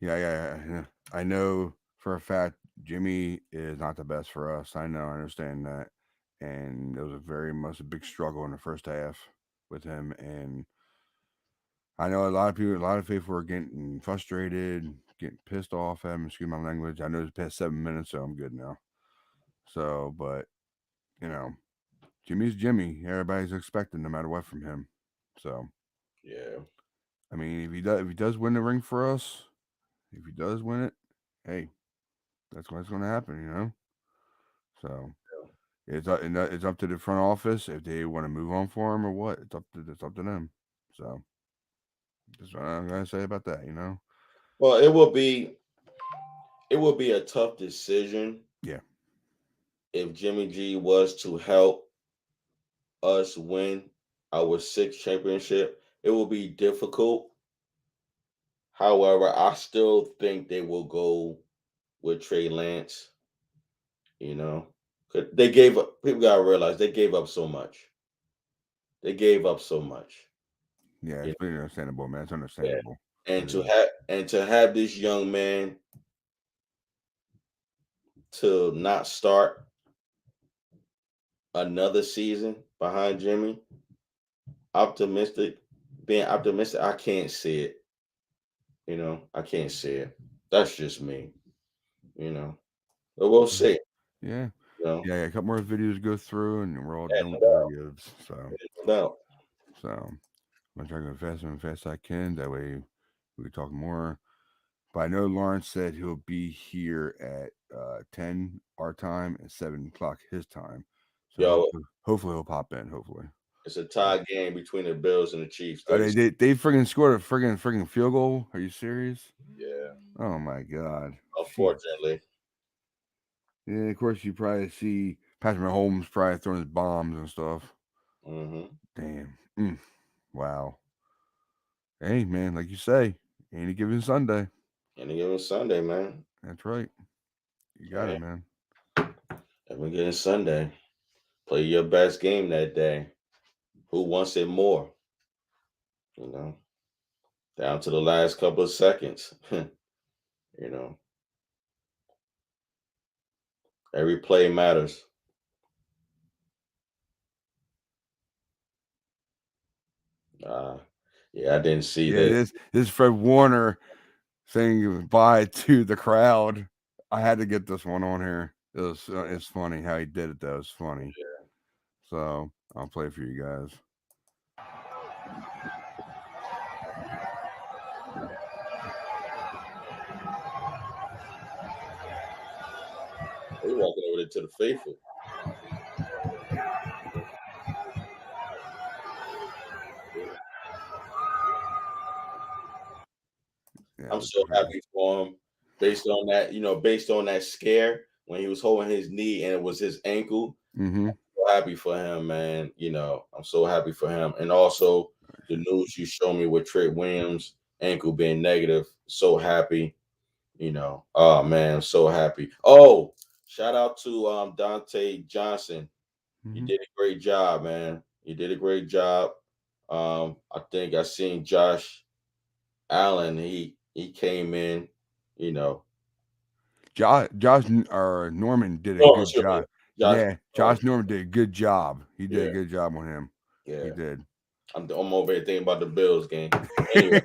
Yeah. I know for a fact Jimmy is not the best for us. I know, I understand that. And it was a very much a big struggle in the first half with him. And I know a lot of people, a lot of people were getting frustrated, getting pissed off at him. Excuse my language. I know it's past 7 minutes, so I'm good now. So, but you know, Jimmy's Jimmy. Everybody's expecting no matter what from him. So, Yeah. I mean, if he does win the ring for us, if he does win it, hey, that's what's going to happen, you know. So it's up to the front office if they want to move on for him or what. It's up to them. So that's what I'm gonna say about that, you know. Well, it will be a tough decision Yeah, if Jimmy G was to help us win our sixth championship. It will be difficult. However, I still think they will go with Trey Lance. You know, 'cause they gave up. People gotta realize they gave up so much. They gave up so much. yeah, You it's pretty understandable, man. It's know? Yeah. understandable. And It to is. have this young man to not start another season behind Jimmy, optimistic, being optimistic, I can't see it. You know, I can't see it. That's just me. You know, but we'll see. Yeah, You know, yeah. A couple more videos to go through, and we're all done and with the videos. no doubt. So I'm gonna try to go fast and fast I can. That way we can talk more. But I know Lawrence said he'll be here at 10 our time and 7 o'clock his time. So Yo, hopefully he'll pop in. Hopefully. it's a tie game between the Bills and the Chiefs. Oh, 30. they friggin' scored a friggin' field goal. Are you serious? Yeah, Oh my god. Jeez. unfortunately. Yeah, of course you probably see Patrick Mahomes probably throwing his bombs and stuff. Mm-hmm. Damn. Wow. Hey man, like you say, any given Sunday. Any given Sunday, man. That's right. You got Yeah, it, man. every given Sunday. Play your best game that day. Who wants it more? You know, down to the last couple of seconds. You know, every play matters. Uh, yeah, I didn't see Yeah, that. this Fred Warner saying goodbye to the crowd. I had to get this one on here. It's funny how he did it though. It's funny. So I'll play it for you guys. They walking over there to the faithful. Yeah, I'm let's so play it. happy for him based on that, based on that scare when he was holding his knee and it was his ankle. Mm-hmm. So happy for him, man. I'm so happy for him. And also the news you showed me with Trey Williams' ankle being negative. So happy. Oh man, I'm so happy. Oh, shout out to Dante Johnson. You Mm-hmm. did a great job, man. You did a great job. I think I seen Josh Allen. He came in, you know. Josh or Norman did a Oh, good excuse me, job. Josh. Yeah, Oh, Josh Norman did a good job. He did yeah, a good job on him. He yeah. did. I'm over here thinking about the Bills game. Anyway,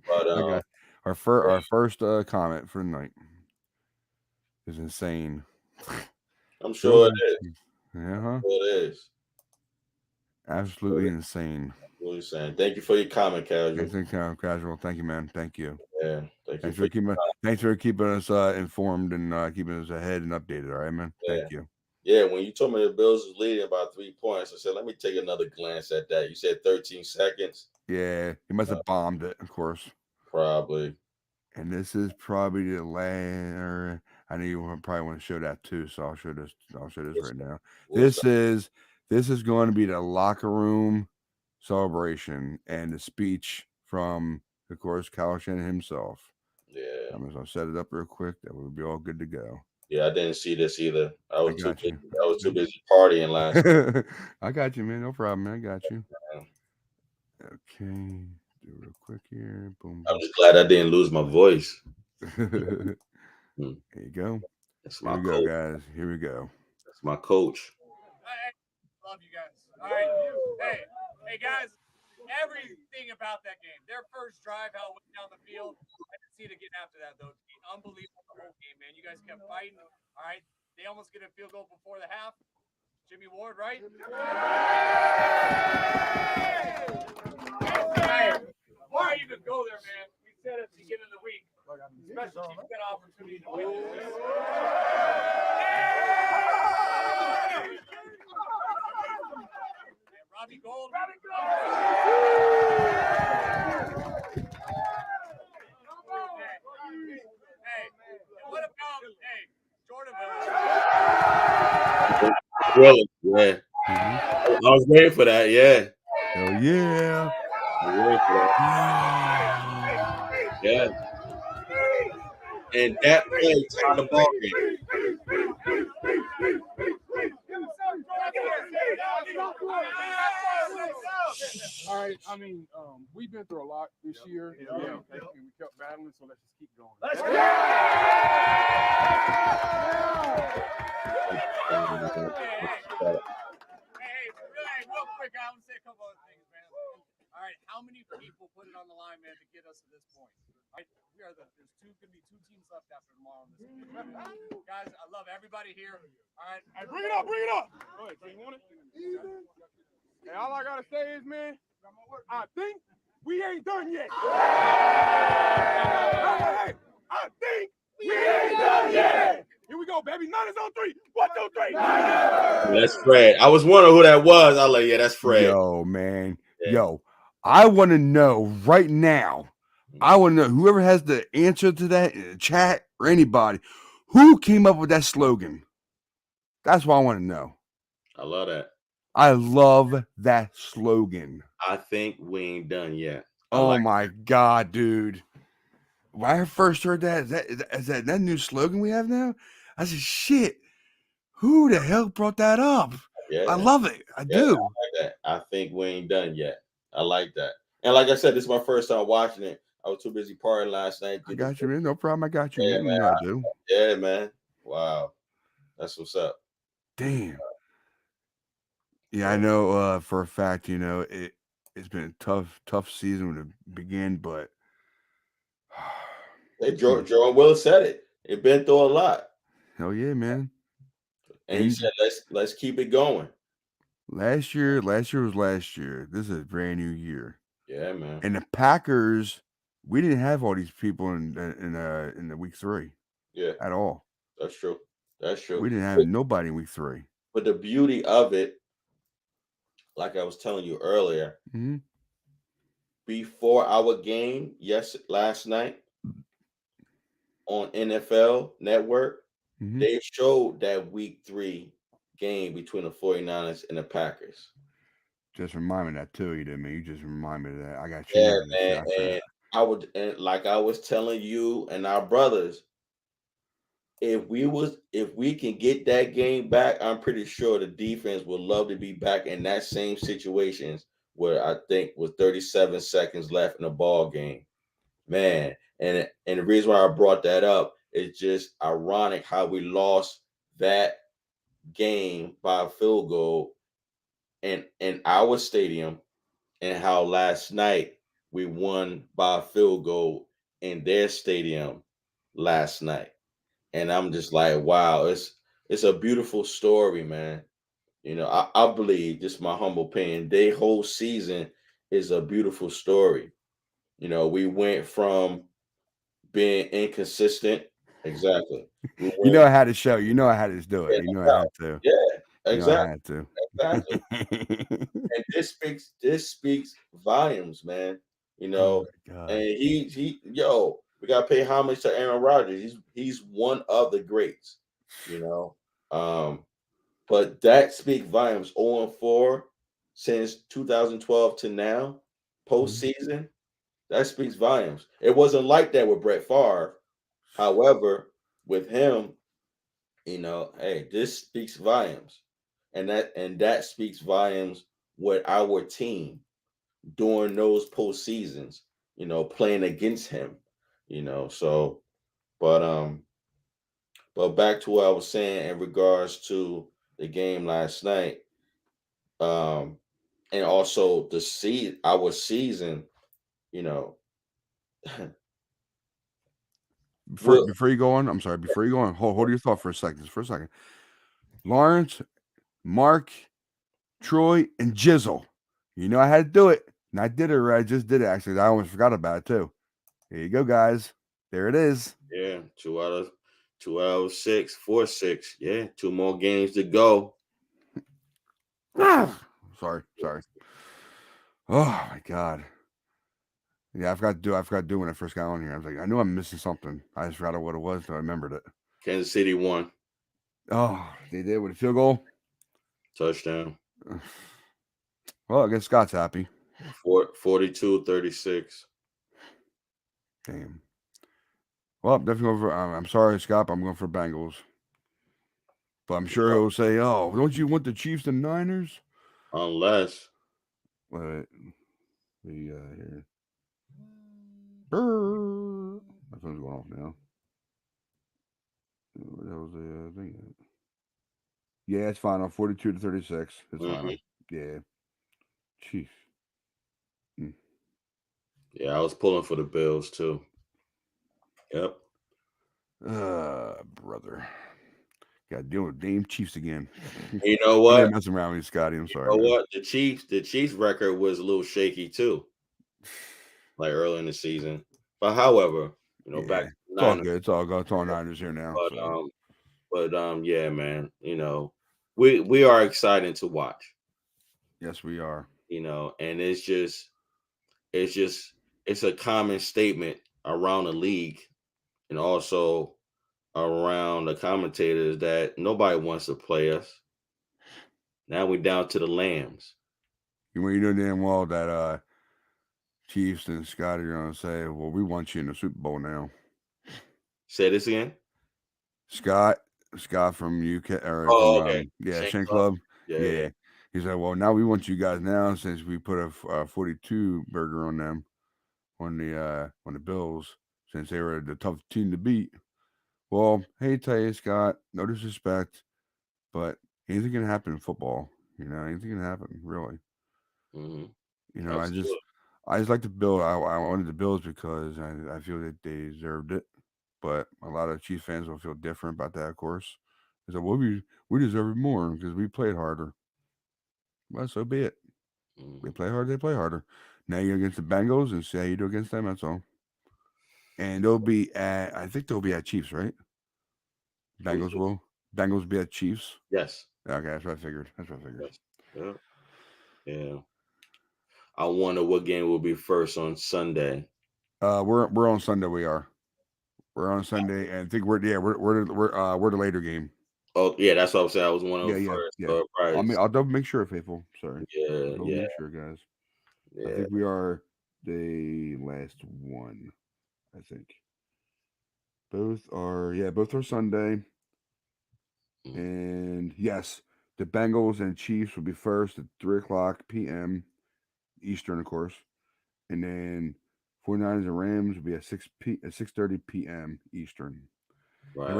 but Okay. yeah, Our first comment for the night is insane. I'm Bills sure and it is. Chiefs. Yeah, huh? Sure it is. Absolutely insane. What are you saying? Thank you for your comment, Thanks casual. for casual. Thank you, man. Thank you. Yeah, thank you Thanks for for keeping thanks for keeping us informed and keeping us ahead and updated. All right, man. yeah. Thank you. Yeah, when you told me the Bills was leading by 3 points, I said, let me take another glance at that. You said 13 seconds. Yeah, he must have bombed it, of course. Probably. And this is probably the last. I know you probably want to show that too, so I'll show this. I'll show this right now. What's This is going to be the locker room celebration and the speech from, of course, Kyle Shannon himself. Yeah. I'm just gonna set it up real quick. That would be all good to go. Yeah, I didn't see this either. I I was too got busy. you. I was too busy partying last I got you, man. No problem, man. I got you. night. Okay, do it real quick here. Boom, I'm boom. just glad I didn't lose my voice. There Hmm. you go. That's Here my we go, coach. guys. Here we go. That's my coach. Love you guys. All right. Hey, guys. Everything about that game. Their first drive, how it went down the field. I didn't see it again after that, though. Unbelievable the whole game, man. You guys kept fighting. All right. They almost get a field goal before the half. Jimmy Ward, right? Hey, why even go there, man? We said at the beginning of the week. Special teams got an opportunity to win this. Robbie Gould. Hey, what about Jordan? Really? Yeah. I was waiting for that. Yeah. Oh yeah. I was waiting for that. Yeah. And that play tied the ball game. All right. I mean, we've been through a lot this year, and we kept battling. So let's just keep going. Let's go. Hey, real quick, I want to say a couple other things, man. All right, how many people put it on the line, man, to get us to this point? All right, there's going to be 2 teams left after tomorrow. Guys, I love everybody here. All right. Hey, bring it up. Go ahead. Do you want it? Hey, all I gotta say is, man, I think we ain't done yet. Hey, I think we ain't done yet. Here we go, baby. 9 is on 3. 1, 2, 3. That's Fred. I was wondering who that was. I was like, yeah, that's Fred. Yo, man. Yeah. Yo, I want to know right now. I want to know whoever has the answer to that in the chat or anybody who came up with that slogan. That's what I want to know. I love that. I love that slogan. I think we ain't done yet. My God, dude. When I first heard that, is that new slogan we have now? I said, shit, who the hell brought that up? Yeah. I love it. I do. I like that. I think we ain't done yet. I like that. And like I said, this is my first time watching it. I was too busy partying last night. I got you, man. No problem. I got you, Yeah, man. man. I do. Yeah, man. Wow. That's what's up. Damn. Yeah, I know for a fact, it's been a tough season when it began, but Hey, Jordan Willis said it. It been through a lot. hell yeah, man. And he said, let's keep it going. Last year was last year. This is a brand new year. Yeah, man. And the Packers, we didn't have all these people in the week 3. Yeah. At all. That's true. That's true. We didn't have nobody in week 3. But the beauty of it, like I was telling you earlier, before our game, last night on NFL Network, they showed that week 3 game between the 49ers and the Packers. Just remind me that too, you did me. You just remind me of that. I got you. Yeah, man. And like I was telling you and our brothers, if we can get that game back, I'm pretty sure the defense would love to be back in that same situations where I think with 37 seconds left in the ball game. Man, and the reason why I brought that up is just ironic how we lost that game by a field goal in our stadium, and how last night we won by a field goal in their stadium last night. And I'm just like, wow, it's a beautiful story, man. I believe, just my humble opinion, their whole season is a beautiful story. We went from being inconsistent. Exactly. I had to show. I had to do it. I had to. Yeah, exactly. I had to. Exactly. And this speaks volumes, man. Oh my God. And we gotta pay homage to Aaron Rodgers. He's one of the greats, But that speaks volumes. 0-4 since 2012 to now, postseason. That speaks volumes. It wasn't like that with Brett Favre. However, with him, hey, this speaks volumes. And that speaks volumes with our team during those postseasons, playing against him, So But back to what I was saying in regards to the game last night, um, and also our season, you know, Before you go on, I'm sorry. Before you go on, hold your thought for a second. Just for a second. Lawrence, Mark, Troy, and Jizzle. You know I had to do it, and I did it. Right? I just did it. Actually, I almost forgot about it too. Here you go, guys. There it is. yeah, 2 out of 6, 4-6. Yeah, 2 more games to go. Sorry. Oh my god. Yeah, I forgot to do when I first got on here. I was like, I knew I'm missing something. I just forgot what it was, so I remembered it. Kansas City won. Oh, they did with a field goal. Touchdown. Well, I guess Scott's happy. 42-36. Damn. Well, definitely going for. I'm sorry, Scott. But I'm going for Bengals. But I'm sure he'll say, "Oh, don't you want the Chiefs and Niners?" Unless. Wait. Here. Brrr. My phone's going off now. That was the thing. Yeah, it's final. 42-36. It's final. Yeah. Chiefs. Yeah, I was pulling for the Bills too. Yep. Brother. Got to deal with Dame Chiefs again. You know what? I'm messing around with you, Scotty. I'm sorry. You know what? The Chiefs record was a little shaky too. Like early in the season. But however, back to it's all good. It's all good. It's all Niners here now. But yeah, man, we are excited to watch. Yes, we are. And it's a common statement around the league and also around the commentators that nobody wants to play us. Now we're down to the Lambs. You know damn well that Chiefs and Scotty are gonna say, "Well, we want you in the Super Bowl now." Say this again. Scott from UK or okay. Shank Club. Yeah. He said, "Well, now we want you guys now since we put a 42 burger on them on the Bills since they were the tough team to beat." Well, hey, tell you, Scott, no disrespect, but anything can happen in football. Anything can happen, really. Mm-hmm. I just like the Bills. I wanted the Bills because I feel that they deserved it. But a lot of Chiefs fans will feel different about that, of course. They said, well, we deserve it more because we played harder. Well, so be it. We play hard, they play harder. Now you're against the Bengals and see how you do against them, that's all. And I think they'll be at Chiefs, right? Bengals will be at Chiefs? Yes. Okay, that's what I figured. Yes. Yeah. I wonder what game will be first on Sunday. We're on Sunday. We're on Sunday, and I think we're the later game. Oh yeah, that's what I was saying. I was one of the first. Yeah. I'll double make sure, faithful. Sorry. Yeah. Make sure, guys. Yeah. I think we are the last one. I think both are Sunday. And yes, the Bengals and Chiefs will be first at 3:00 p.m. Eastern, of course, and then 49ers and Rams will be at 6:30 p.m. Eastern. Right. And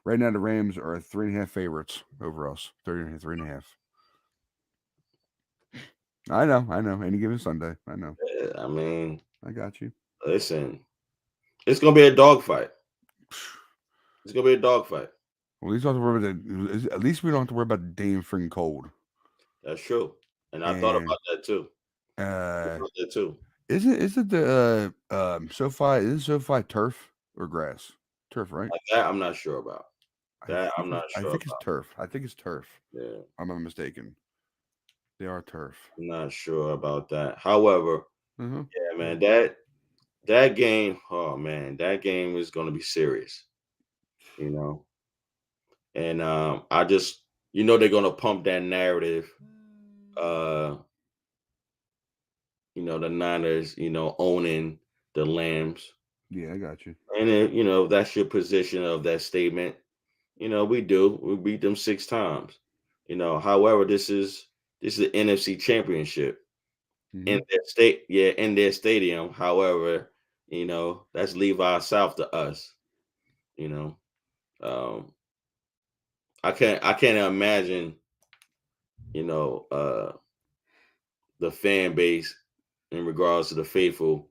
right now the Rams are 3.5 favorites over us. 3.5. I know. Any given Sunday, I know. I mean, I got you. Listen, it's gonna be a dogfight. It's gonna be a dogfight. Well, at least we don't have to worry about the damn freaking cold. That's true, and I thought about that too. Is it the SoFi? Is it SoFi turf or grass? Turf, right? That I'm not sure about. I'm not sure. I think it's turf. I think it's turf. Yeah, I'm not mistaken. They are turf. I'm not sure about that. However, yeah, man, that game. Oh man, that game is going to be serious. And I just they're going to pump that narrative. The Niners, owning the Lambs. Yeah, I got you. And then, that's your position of that statement. We beat them 6 times. However, this is the NFC Championship in their stadium. However, that's Levi South to us. You know, I can't imagine, you know, the fan base in regards to the faithful,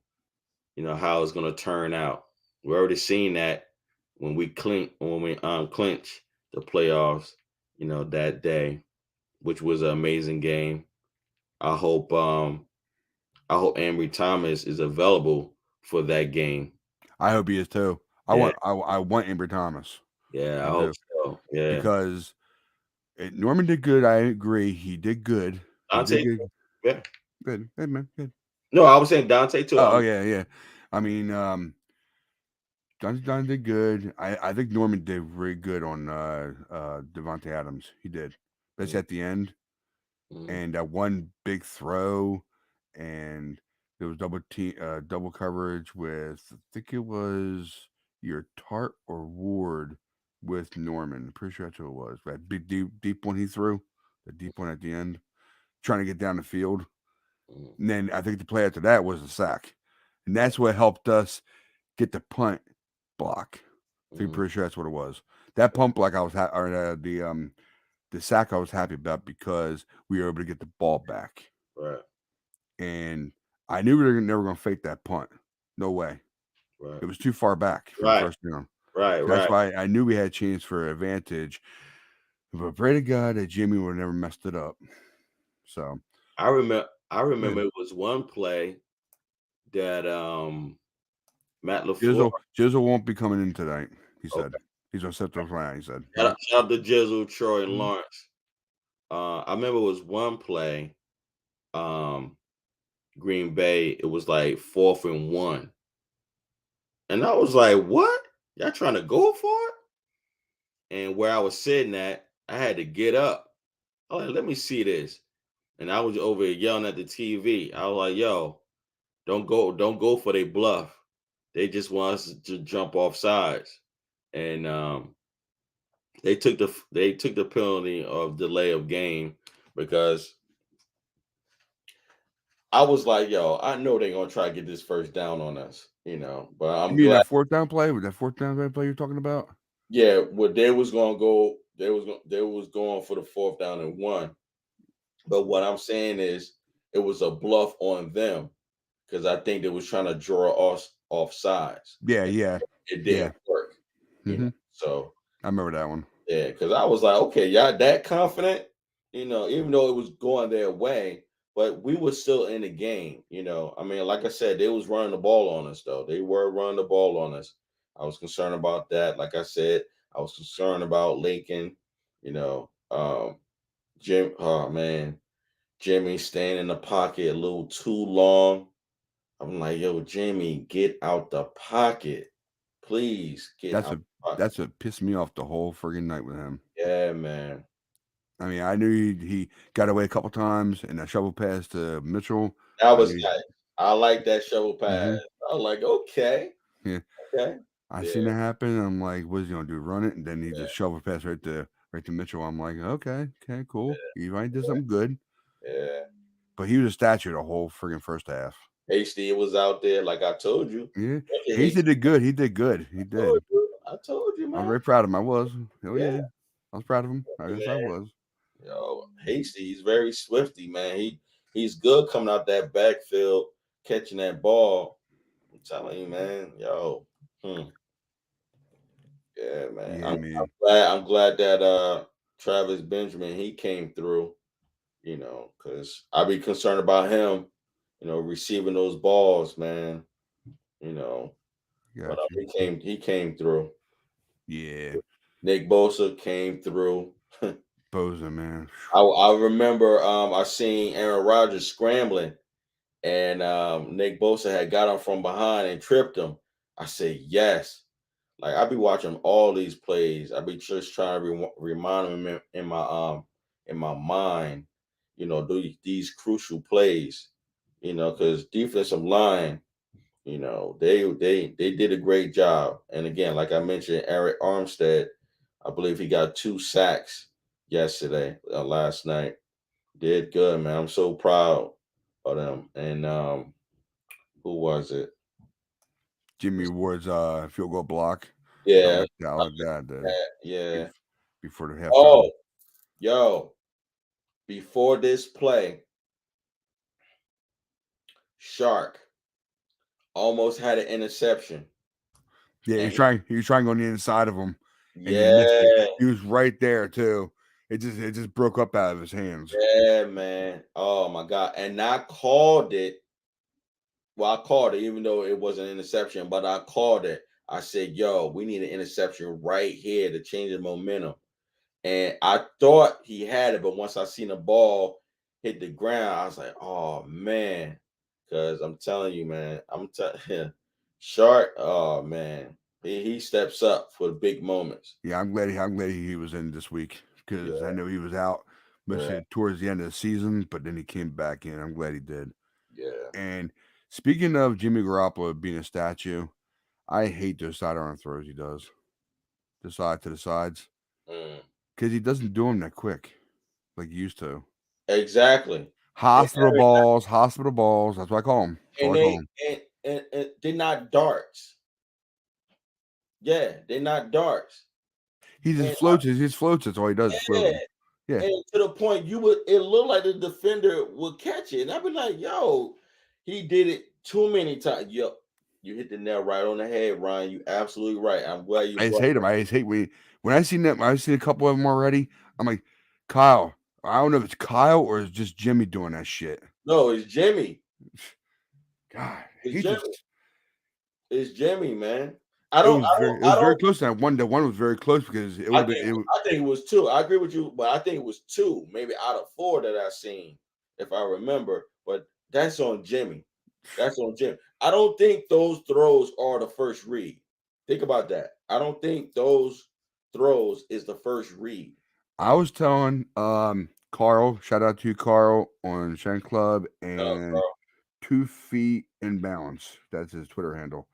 you know, how it's going to turn out. We're already seeing that when we clinch the playoffs, you know, that day, which was an amazing game. I hope Ambry Thomas is available for that game. I hope he is too. I Yeah. want Amber Thomas. Yeah, I I hope do. so. Yeah. Because Norman did good. I agree. He did good. He did Dante, good. yeah. Good. Hey, man. Good. No, I was saying Dante too. Oh, yeah. I mean, John did good. I think Norman did really good on Devontae Adams. He did. That's at the end. And that one big throw, and there was double coverage with, I think it was your Tart or Ward with Norman. I'm pretty sure that's who it was. That big deep one he threw, the deep one at the end, trying to get down the field. And then I think the play after that was the sack, and that's what helped us get the punt block. I'm pretty sure that's what it was. That punt block I was the sack I was happy about because we were able to get the ball back. Right. And I knew we were never going to fake that punt. No way. Right. It was too far back for the first down. Right. That's why I knew we had a chance for advantage. But pray to God that Jimmy would have never messed it up. So I remember it was one play that Matt LaFleur. Jizzle won't be coming in tonight, he said. He's on set line, he said. Shout out to Jizzle, Troy, and Lawrence. I remember it was one play, Green Bay, it was like 4th and 1. And I was like, what? Y'all trying to go for it? And where I was sitting at, I had to get up. I was like, let me see this. And I was over here yelling at the TV. I was like, yo, don't go for their bluff. They just want us to jump off sides. And they took the penalty of delay of game because I was like, yo, I know they're gonna try to get this first down on us, you know. But I'm glad that fourth down play? Was that fourth down play you're talking about? Yeah, well, they was going for the 4th down and 1. But what I'm saying is it was a bluff on them because I think they was trying to draw us off sides. Yeah. It didn't work. You know? So I remember that one. Yeah, because I was like, okay, y'all that confident, you know, even though it was going their way, but we were still in the game, you know. I mean, like I said, they was running the ball on us, though. They were running the ball on us. I was concerned about that. Like I said, I was concerned about Lincoln, you know. Jimmy staying in the pocket a little too long. I'm like, yo, Jimmy, get out the pocket. Please get out the pocket. That's what pissed me off the whole friggin' night with him. Yeah, man. I mean, I knew he got away a couple times and that shovel pass to Mitchell. That was nice. I like that shovel pass. I was like, okay. Yeah. Okay. I seen it happen. I'm like, what's he gonna do? Run it? And then he just shovel pass right to Mitchell. I'm like, okay, cool. He might do something good. Yeah. But he was a statue the whole friggin' first half. HD was out there, like I told you. Yeah. Hasty did good. He did good. He did. I told you, man. I'm very proud of him. I was. Hell yeah. I was proud of him. I guess I was. Yo, Hasty, he's very swifty, man. He's good coming out that backfield, catching that ball. I'm telling you, man. Yo. Yeah, man. I'm glad that Travis Benjamin, he came through, you know, because I'd be concerned about him, you know, receiving those balls, man. You know. But he came through. Yeah. Nick Bosa came through. Bosa, man. I remember I seen Aaron Rodgers scrambling, and Nick Bosa had got him from behind and tripped him. I said, yes. Like I be watching all these plays. I be just trying to remind him in my mind, you know, do these crucial plays, you know, because defensive line, you know, they did a great job. And again, like I mentioned, Eric Armstead, I believe he got 2 sacks last night. Did good, man. I'm so proud of them. And who was it? Jimmy Ward's field goal block. Yeah. I like that. Yeah. Before the halftime. Oh, yo. Before this play, Shark almost had an interception. Yeah, And he was trying on the inside of him, and he missed it. yeah, He was right there too. It just broke up out of his hands. yeah, man. Oh my God. And I called it. Well, I called it, even though it was an interception, but I called it. I said, yo, we need an interception right here to change the momentum. And I thought he had it, but once I seen the ball hit the ground, I was like, oh man. Because I'm telling you, man, Shark, oh man, he steps up for the big moments. Yeah, I'm glad he was in this week because I Yeah, know he was out mostly yeah, towards the end of the season, but then he came back in. I'm glad he did. yeah. And speaking of Jimmy Garoppolo being a statue, I hate those sidearm throws he does, the side to the sides, Mm. because he doesn't do them that quick like he used to. Exactly. Hospital balls. That's what I call them. That's And what I call they them. and they're not darts. Yeah, they're not darts. He And just floats. He just floats. That's all he does. Is float yeah, 'em. Yeah. and to the point it looked like the defender would catch it. And I'd be like, yo, he did it too many times. Yo, you hit the nail right on the head, Ryan. You absolutely right. I'm glad you I just brought hate him. I just hate when I seen them. I've seen a couple of them already. I'm like, Kyle. I don't know if it's Kyle or it's just Jimmy doing that shit. No, it's Jimmy. God, It's he Jimmy. just. It's Jimmy, man. It was very close. That one. The one was very close because it would have been. I think it was two. I agree with you, but I think it was two, maybe out of four that I seen, if I remember. But that's on Jimmy. That's on Jimmy. I don't think those throws are the first read. Think about that. I don't think those throws is the first read. I was telling Carl. Shout out to Carl on Shen Club and 2 feet in balance. That's his Twitter handle.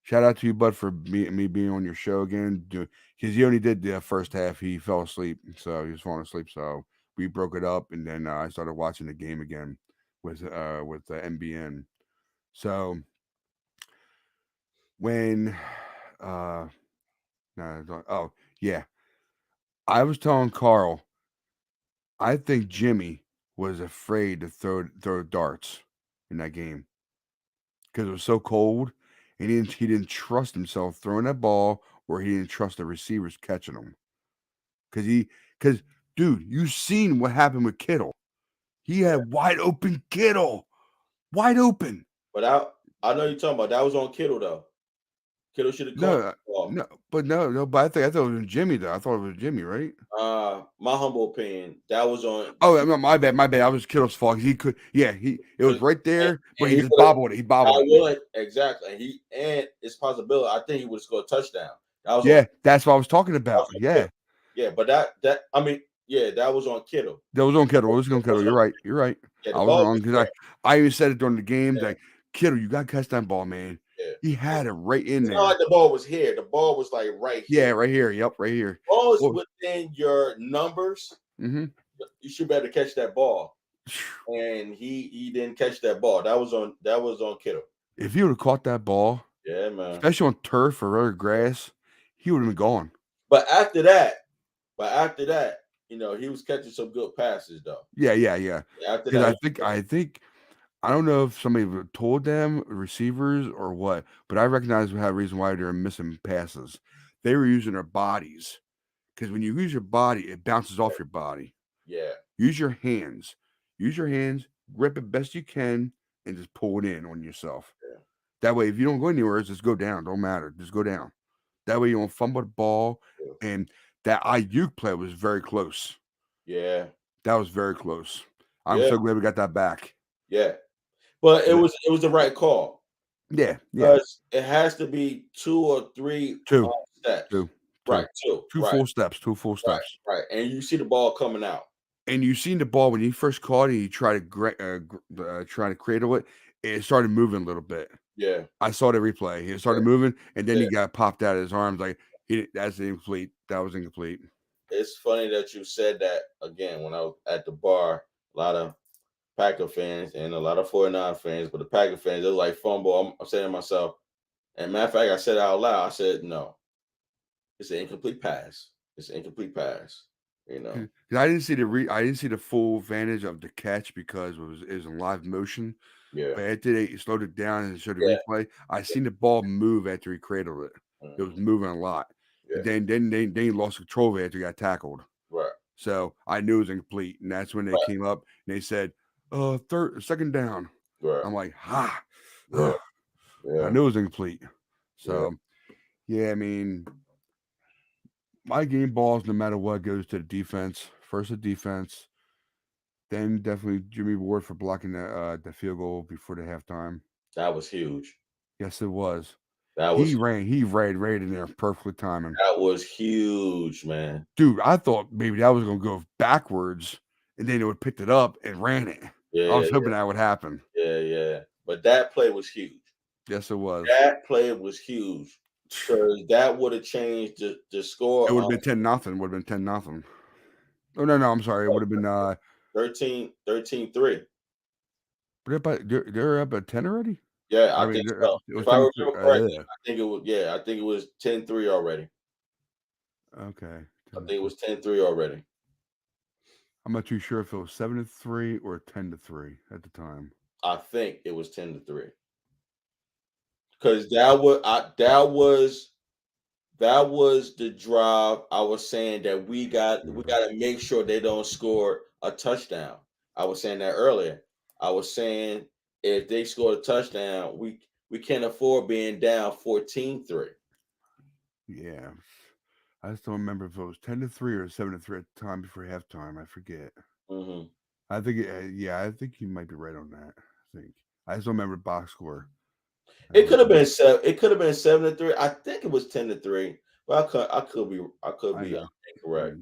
Shout out to you, bud, for me being on your show again. Because he only did the first half. He fell asleep, so he was falling asleep. So we broke it up, and then I started watching the game again with NBN. So when oh yeah, I was telling Carl, I think Jimmy was afraid to throw darts in that game because it was so cold. And he didn't trust himself throwing that ball, or he didn't trust the receivers catching him. Because dude, you seen what happened with Kittle. He had wide open Kittle, wide open. But I know you're talking about that was on Kittle though. Kittle should have caught the ball. No. But I thought it was Jimmy though. I thought it was Jimmy, right? My humble opinion, that was on. Oh, no, my bad. I was Kittle's fault. He could, it was right there, but he just bobbled it. He bobbled it. Exactly. And it's possible. I think he would score a touchdown. That's what I was talking about. Yeah. Yeah, but that that was on Kittle. That was on Kittle. It was on Kittle. You're right. Yeah, I was wrong because I even said it during the game. Like, Kittle, you got to catch that ball, man. Yeah. He had it right in there. It's not like the ball was here. The ball was like right here. Yeah, right here. Yep, right here. Ball is within your numbers. Mm-hmm. You should be able to catch that ball. And he didn't catch that ball. That was on Kittle. If he would have caught that ball, yeah, man, especially on turf or other grass, he would have been gone. But after that, he was catching some good passes though. Yeah. After that, I think I don't know if somebody told them, receivers or what, but I recognize we have a reason why they're missing passes. They were using their bodies, because when you use your body, it bounces off your body. Yeah. Use your hands. Grip it best you can, and just pull it in on yourself. Yeah. That way, if you don't go anywhere, just go down. Don't matter. Just go down. That way, you don't fumble the ball. Yeah. And that Ayuk play was very close. Yeah. That was very close. I'm so glad we got that back. Yeah. But it was the right call. Yeah. Because it has to be 2 or 3 steps. Two. Right. Two full steps. 2 full steps. Right. And you see the ball coming out. And you seen the ball when he first caught it, he tried to cradle it. It started moving a little bit. Yeah. I saw the replay. It started moving, and then he got popped out of his arms. Like, that's incomplete. That was incomplete. It's funny that you said that again. When I was at the bar, a lot of Packer fans and a lot of 49 fans, but the Packer fans, they're like fumble. I'm saying to myself, and matter of fact, I said it out loud. I said, no, It's an incomplete pass. It's an incomplete pass. You know. 'Cause I didn't see the full advantage of the catch because it was in live motion. Yeah. But after they slowed it down and showed the Yeah. replay, I seen the ball move after he cradled it. It was moving a lot. Yeah. And then they lost control of it after he got tackled. Right. So I knew it was incomplete. And that's when they came up and they said, second down. Right. I'm like, ha. Yeah. I knew it was incomplete. So yeah, I mean, my game balls, no matter what, goes to the defense. First the defense, then definitely Jimmy Ward for blocking the field goal before the halftime. That was huge. Yes, it was. He ran right in there, perfectly timing. That was huge, man. Dude, I thought maybe that was gonna go backwards, and then it would pick it up and ran it. Yeah, I was hoping that would happen. Yeah. But that play was huge. Yes, it was. That play was huge because that would have changed the score. It would have been 10-0. Would have been 10-0. Oh no, I'm sorry. It would have been 13-3. They're up at 10 already. Yeah, I think so. If I remember correctly, I think it was 10-3 already. Okay. I think it was 10-3 already. I'm not too sure if it was 7-3 or 10-3 at the time. I think it was 10-3. Because that was the drive. I was saying that we got to make sure they don't score a touchdown. I was saying that earlier. I was saying if they score a touchdown, we can't afford being down 14-3. Yeah. I just don't remember if it was 10-3 or 7-3 at the time before halftime. I forget. Mm-hmm. I think I think you might be right on that. I just don't remember box score. It could have been 7. It could have been 7-3. I think it was 10-3, but I could be incorrect.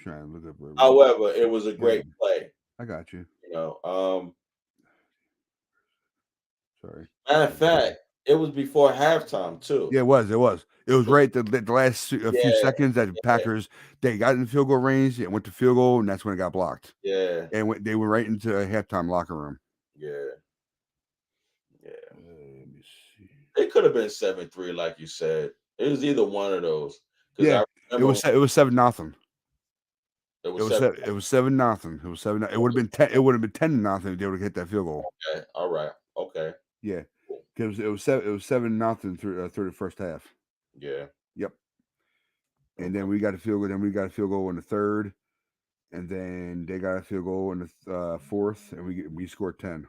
Trying to look up. However, it was a great play. I got you. You know. Sorry. Matter of fact, it was before halftime too. Yeah, it was. It was right the last few seconds that the Packers they got in the field goal range and went to field goal, and that's when it got blocked. Yeah. And they went right into a halftime locker room. Yeah. Let me see. It could have been 7-3, like you said. It was either one of those. Yeah, it was 7-0. It was 7-0. It was 7-0. It would have been 10. It would have been 10-0 if they would have hit that field goal. Okay. All right. Okay. Yeah. Because it was 7-0 through the first half. Yeah. Yep. And then we got a field goal. Then we got a field goal in the third, and then they got a field goal in the fourth, and we scored 10.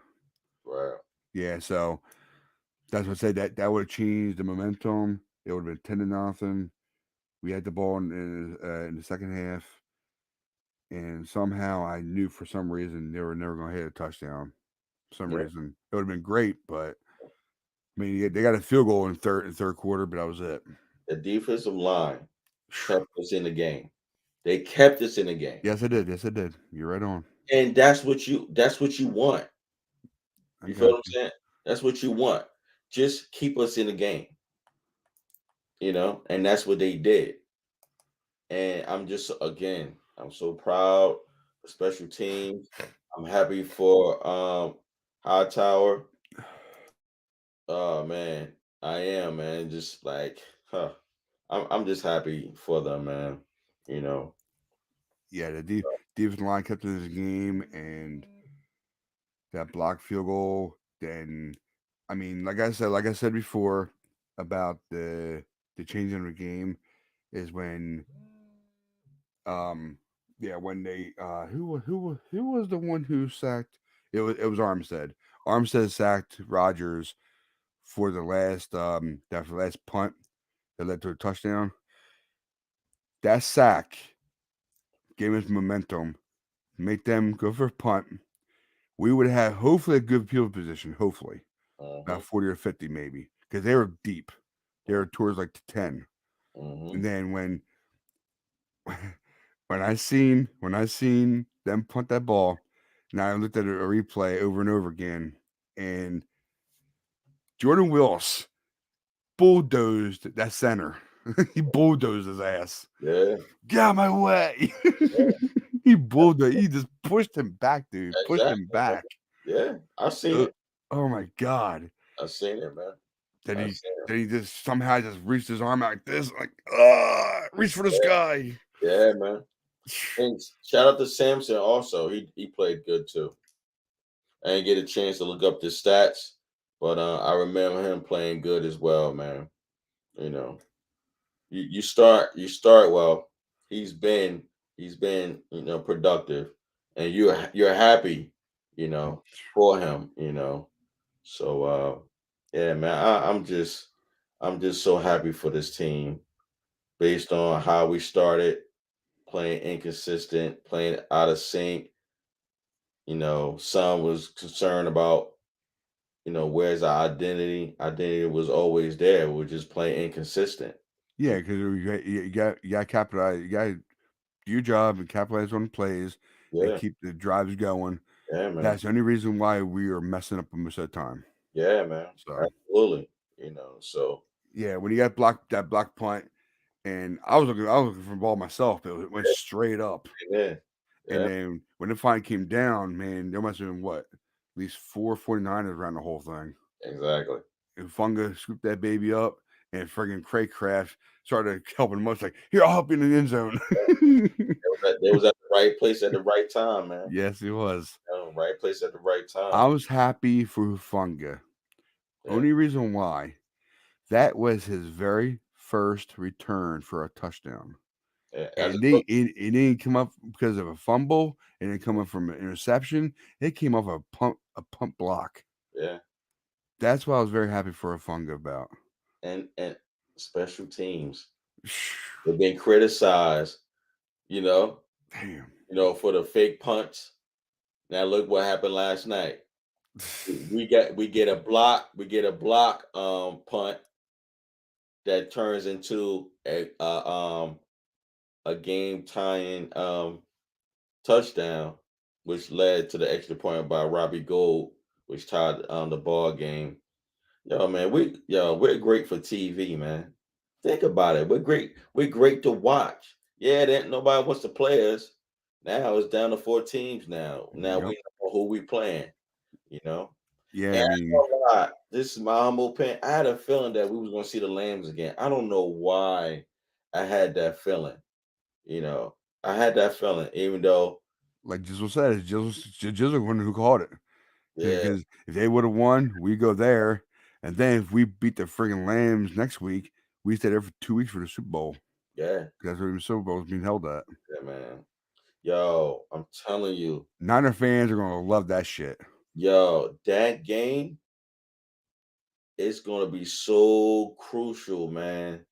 Right. Yeah. So that's what I said. That would have changed the momentum. It would have been 10-0. We had the ball in the second half, and somehow I knew for some reason they were never going to hit a touchdown. For some reason, it would have been great, but I mean, they got a field goal in third quarter, but that was it. The defensive line kept us in the game. They kept us in the game. Yes, it did. Yes, it did. You're right on. And that's what you want. You feel what I'm saying? That's what you want. Just keep us in the game. You know, and that's what they did. And I'm so proud of special teams. I'm happy for Hightower. Oh man, I am, man. Just like, I'm just happy for them, man. You know. Yeah, the defensive line kept in this game, and that blocked field goal. Then, I mean, like I said before about the change in the game is when, when they who was the one who sacked? It was Armstead. Armstead sacked Rodgers for the last punt that led to a touchdown. That sack gave us momentum, make them go for a punt. We would have hopefully a good field position, hopefully about 40 or 50 maybe, because they were deep. They were towards like the 10. And then when I seen them punt that ball, now I looked at a replay over and over again, and Jordan Willis bulldozed that center. He bulldozed his ass. Yeah. Get out of my way. Yeah. He bulldozed. He just pushed him back, dude. Exactly. Pushed him back. Yeah. I've seen it. Oh my God. I've seen it, man. That I he seen him. that he just somehow just reached his arm out like this, like reach for the sky. Yeah, man. And shout out to Samson also. He played good too. I didn't get a chance to look up the stats, but I remember him playing good as well, man. You know, you start well. He's been productive, and you're happy, for him. So yeah, man, I'm just so happy for this team based on how we started playing inconsistent, playing out of sync. Some was concerned about, where's our identity? Identity was always there. We're just playing inconsistent. Yeah, because you got to capitalize. You got to do your job and capitalize on the plays and Yeah, keep the drives going. yeah, man. That's the only reason why we are messing up most of the time. Yeah, man. So Absolutely. So yeah, when you got that block punt, and I was looking for the ball myself, but it went straight up. yeah, And yeah, then when it finally came down, man, there must have been what, at least 4 49ers around the whole thing. exactly. And Funga scooped that baby up, and friggin' Craycraft started helping him. It's like, here, I'll help you in the end zone. They was at the right place at the right time, man. Yes, he was. Right place at the right I time. was happy for Funga. Yeah, Only reason why, that was his very first return for a touchdown. yeah. And it didn't come up because of a fumble. It didn't come up from an interception. It came off a pump block. Yeah, That's what I was very happy for Funga about. and special teams. They've been criticized, you know, Damn. for the fake punts. Now look what happened last night. We get a block punt that turns into a game tying touchdown, which led to the extra point by Robbie Gould, which tied the ball game. Yo, man, we're great for TV, man. Think about it. We're great to watch. Yeah, that nobody wants to play us. Now it's down to 4 teams now. Now Yep. we know who we playing, you know. Yeah, And I I mean, ain't gonna lie, this is my humble opinion. I had a feeling that we was gonna see the Lambs again. I don't know why I had that feeling. You know, I had that feeling, even though, like Jizzle said, Jizzle one who called it. yeah, Because if they would have won, we go there. And then if we beat the friggin' Lambs next week, we stay there for 2 weeks for the Super Bowl. yeah, That's where the Super Bowl is being held at. yeah, man. Yo, I'm telling you, Niner fans are gonna love that shit. yo, that game is gonna be so crucial, man.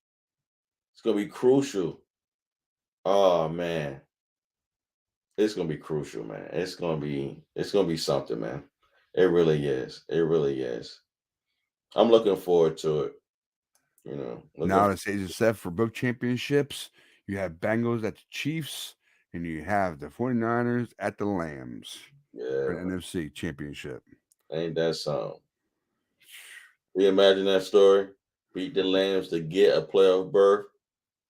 It's gonna be crucial. Oh man, it's gonna be crucial, man. It's gonna be something, man. It really is. It really is. I'm looking forward to it. Now the stage is set for both championships. You have Bengals at the Chiefs, and you have the 49ers at the Lambs for Yeah, the NFC championship. ain't that something? Can you imagine that story? Beat the Lambs to get a playoff berth.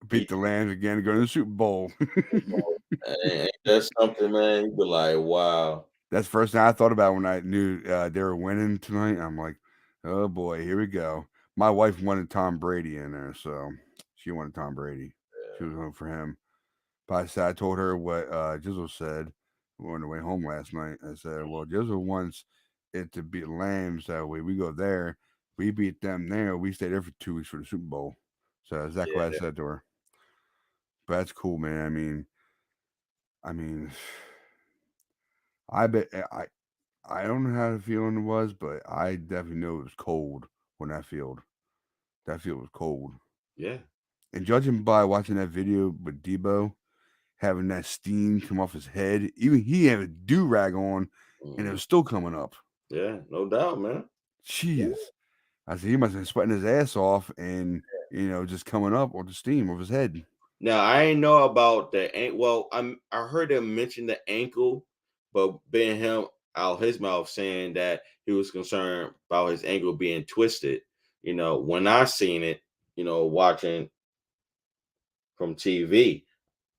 Beat the Lambs again to go to the Super Bowl. Ain't that something, man? You be like, wow. That's the first thing I thought about when I knew they were winning tonight. I'm like, oh boy, here we go. My wife wanted Tom Brady in there, so she wanted Tom Brady. She was home for him. But I told her what Jizzle said on the way home last night. I said, well, Jizzle wants it to beat Lambs that way. We go there, we beat them there, we stay there for 2 weeks for the Super Bowl. So that's exactly what I said to her. But that's cool, man. I mean, I bet I don't know how the feeling was, but I definitely know it was cold on that field. That field was cold. Yeah. And judging by watching that video with Debo having that steam come off his head, even he had a do rag on, and it was still coming up. Yeah, no doubt, man. Jeez, I said he must have been sweating his ass off, and just coming up with the steam of his head. Now I ain't know about the ankle. Well, I heard him mention the ankle, but being him out his mouth saying that he was concerned about his ankle being twisted. When I seen it, watching from TV,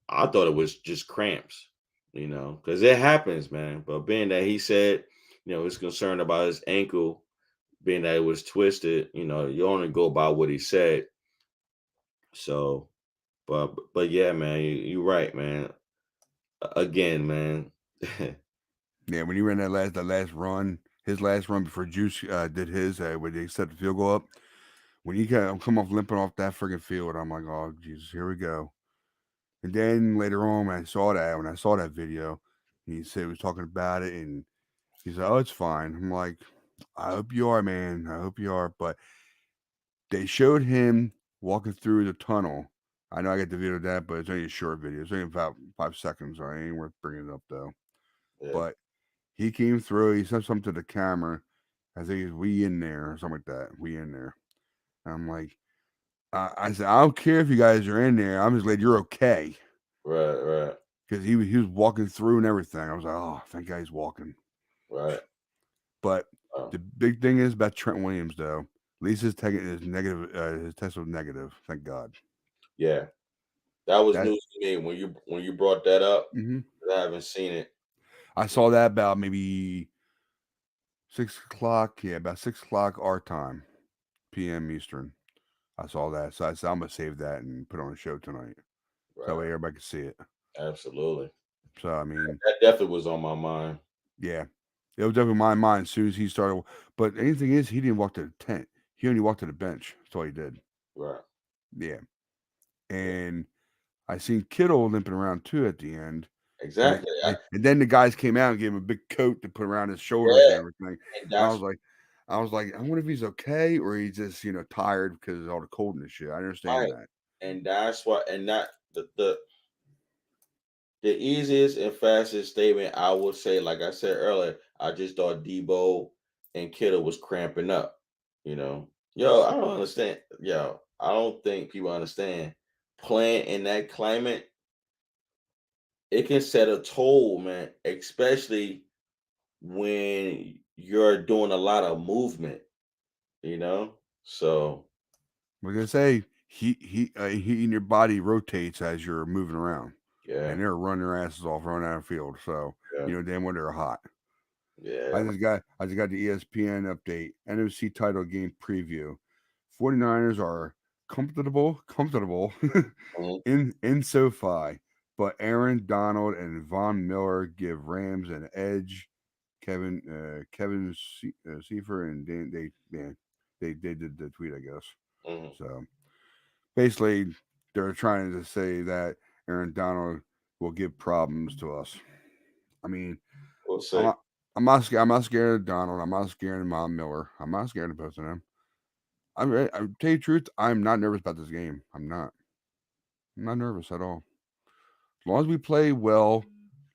I thought it was just cramps. Because it happens, man. But being that he said, he's concerned about his ankle being that it was twisted, you know, you only go by what he said. So, but yeah, man, you're right, man. Again, man. Yeah, when he ran that last run, his last run before Juice did his, when they set the field goal up, when he come off limping off that friggin' field, I'm like, oh Jesus, here we go. And then later on, when I saw that video, he said he was talking about it, and he said, "Oh, it's fine." I'm like, "I hope you are, man. I hope you are." But they showed him walking through the tunnel. I know I got the video of that, but it's only a short video. It's only about 5 seconds. So it ain't worth bringing it up though. Yeah. But he came through. He said something to the camera. I think he's "We in there" or something like that. "We in there." And I'm like, I said, "I don't care if you guys are in there. I'm just glad you're okay." Right. Because he was walking through and everything. I was like, "Oh, thank God he's walking." Right. But the big thing is about Trent Williams, though. At least his negative. His test was negative. Thank God. Yeah, that was news to me when you brought that up. I haven't seen it. I saw that about maybe 6 o'clock. Yeah, about 6 o'clock our time, p.m. Eastern. I saw that, so I said I'm gonna save that and put on a show tonight, so that way everybody can see it. Absolutely. So I mean, that definitely was on my mind. Yeah, it was definitely on my mind as soon as he started. But anything is, he didn't walk to the tent. He only walked to the bench. That's all he did. Right. Yeah, and I seen Kittle limping around too at the end. Exactly. And then the guys came out and gave him a big coat to put around his shoulders and everything. And I was like, I wonder if he's okay or he's just tired because of all the cold and shit. I understand that. And that's why, and that the easiest and fastest statement I would say, like I said earlier, I just thought Debo and Kittle was cramping up. I don't understand. I don't think people understand playing in that climate. It can set a toll, man, especially when you're doing a lot of movement. So We're gonna say he in your body rotates as you're moving around. Yeah. And they're running their asses off running out of the field. So damn well they're hot. Yeah. I just got the ESPN update. NFC title game preview. 49ers are comfortable in SoFi, but Aaron Donald and Von Miller give Rams an edge. Kevin Seifer and they did the tweet, I guess. So basically, they're trying to say that Aaron Donald will give problems to us. I mean, we'll see. I'm not scared of Donald. I'm not scared of Von Miller. I'm not scared of both of them. I tell you the truth, I'm not nervous about this game. I'm not nervous at all. As long as we play well,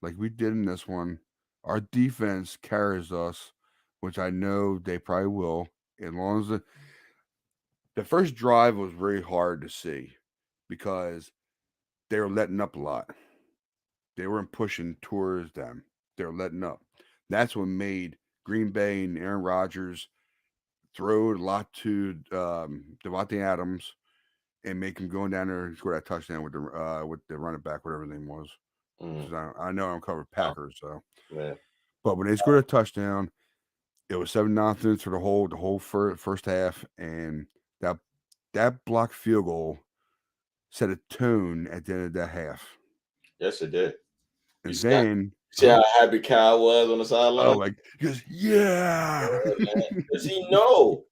like we did in this one, our defense carries us, which I know they probably will. As long as the first drive was very hard to see because they were letting up a lot. They weren't pushing towards them. They were letting up. That's what made Green Bay and Aaron Rodgers throw a lot to Devontae Adams and make him going down there and score that touchdown with the running back, whatever his name was. I know I'm covered Packers, so. Yeah. But when they scored a touchdown, it was 7-0 for the whole first half, and that blocked field goal set a tone at the end of that half. Yes, it did. And then see how happy Kyle was on the sideline? Oh, like he goes, yeah. Does he know?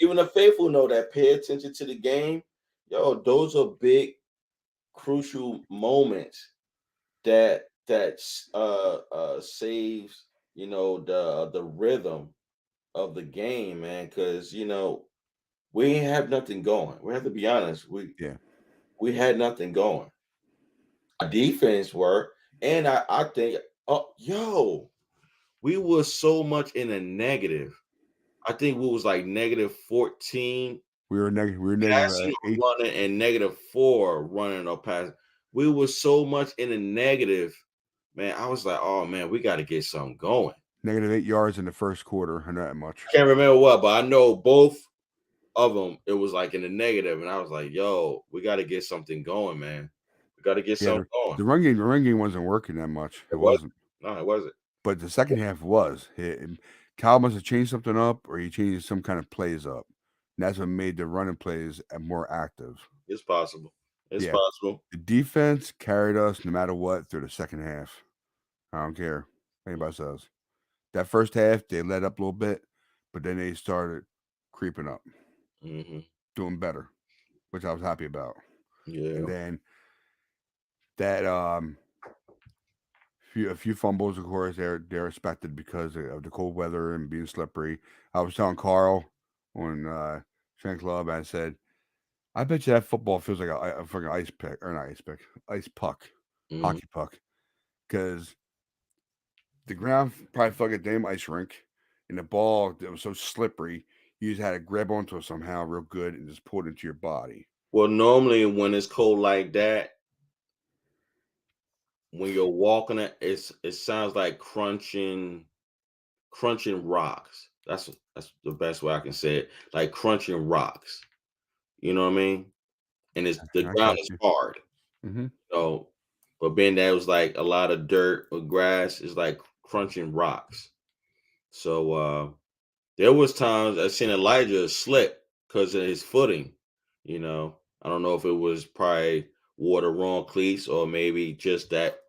Even the faithful know that pay attention to the game. Those are big, crucial moments that saves the rhythm of the game, man. Because we ain't have nothing going. We have to be honest. We had nothing going. Our defense were, and I think, we were so much in a negative. I think we was like -14. We were negative 8 running and -4 running or passing. We were so much in a negative, man. I was like, oh man, we got to get something going. -8 yards in the first quarter, and not much. I can't remember what, but I know both of them. It was like in the negative, and I was like, yo, we got to get something going, man. We got to get something going. The run game wasn't working that much. It wasn't. No, it wasn't. But the second half was. Cal must have changed something up, or he changed some kind of plays up. And that's what made the running plays more active. It's possible. It's Yeah. possible. The defense carried us no matter what through the second half. I don't care what anybody says. That first half, they let up a little bit, but then they started creeping up, doing better, which I was happy about. Yeah. And then that a few fumbles, of course, they're expected because of the cold weather and being slippery. I was telling Carl on Strength Club, I said, I bet you that football feels like a fucking ice pick, or not ice pick, ice puck, hockey puck, because the ground probably felt like a damn ice rink, and the ball that was so slippery, you just had to grab onto it somehow real good and just pull it into your body. Well, normally when it's cold like that, when you're walking it, it sounds like crunching rocks. That's the best way I can say it. Like crunching rocks. You know what I mean? And the I ground got is you. hard. So, but being that it was like a lot of dirt or grass, it's like crunching rocks. So there was times I seen Elijah slip because of his footing. You know, I don't know if it was probably wore the wrong cleats or maybe just that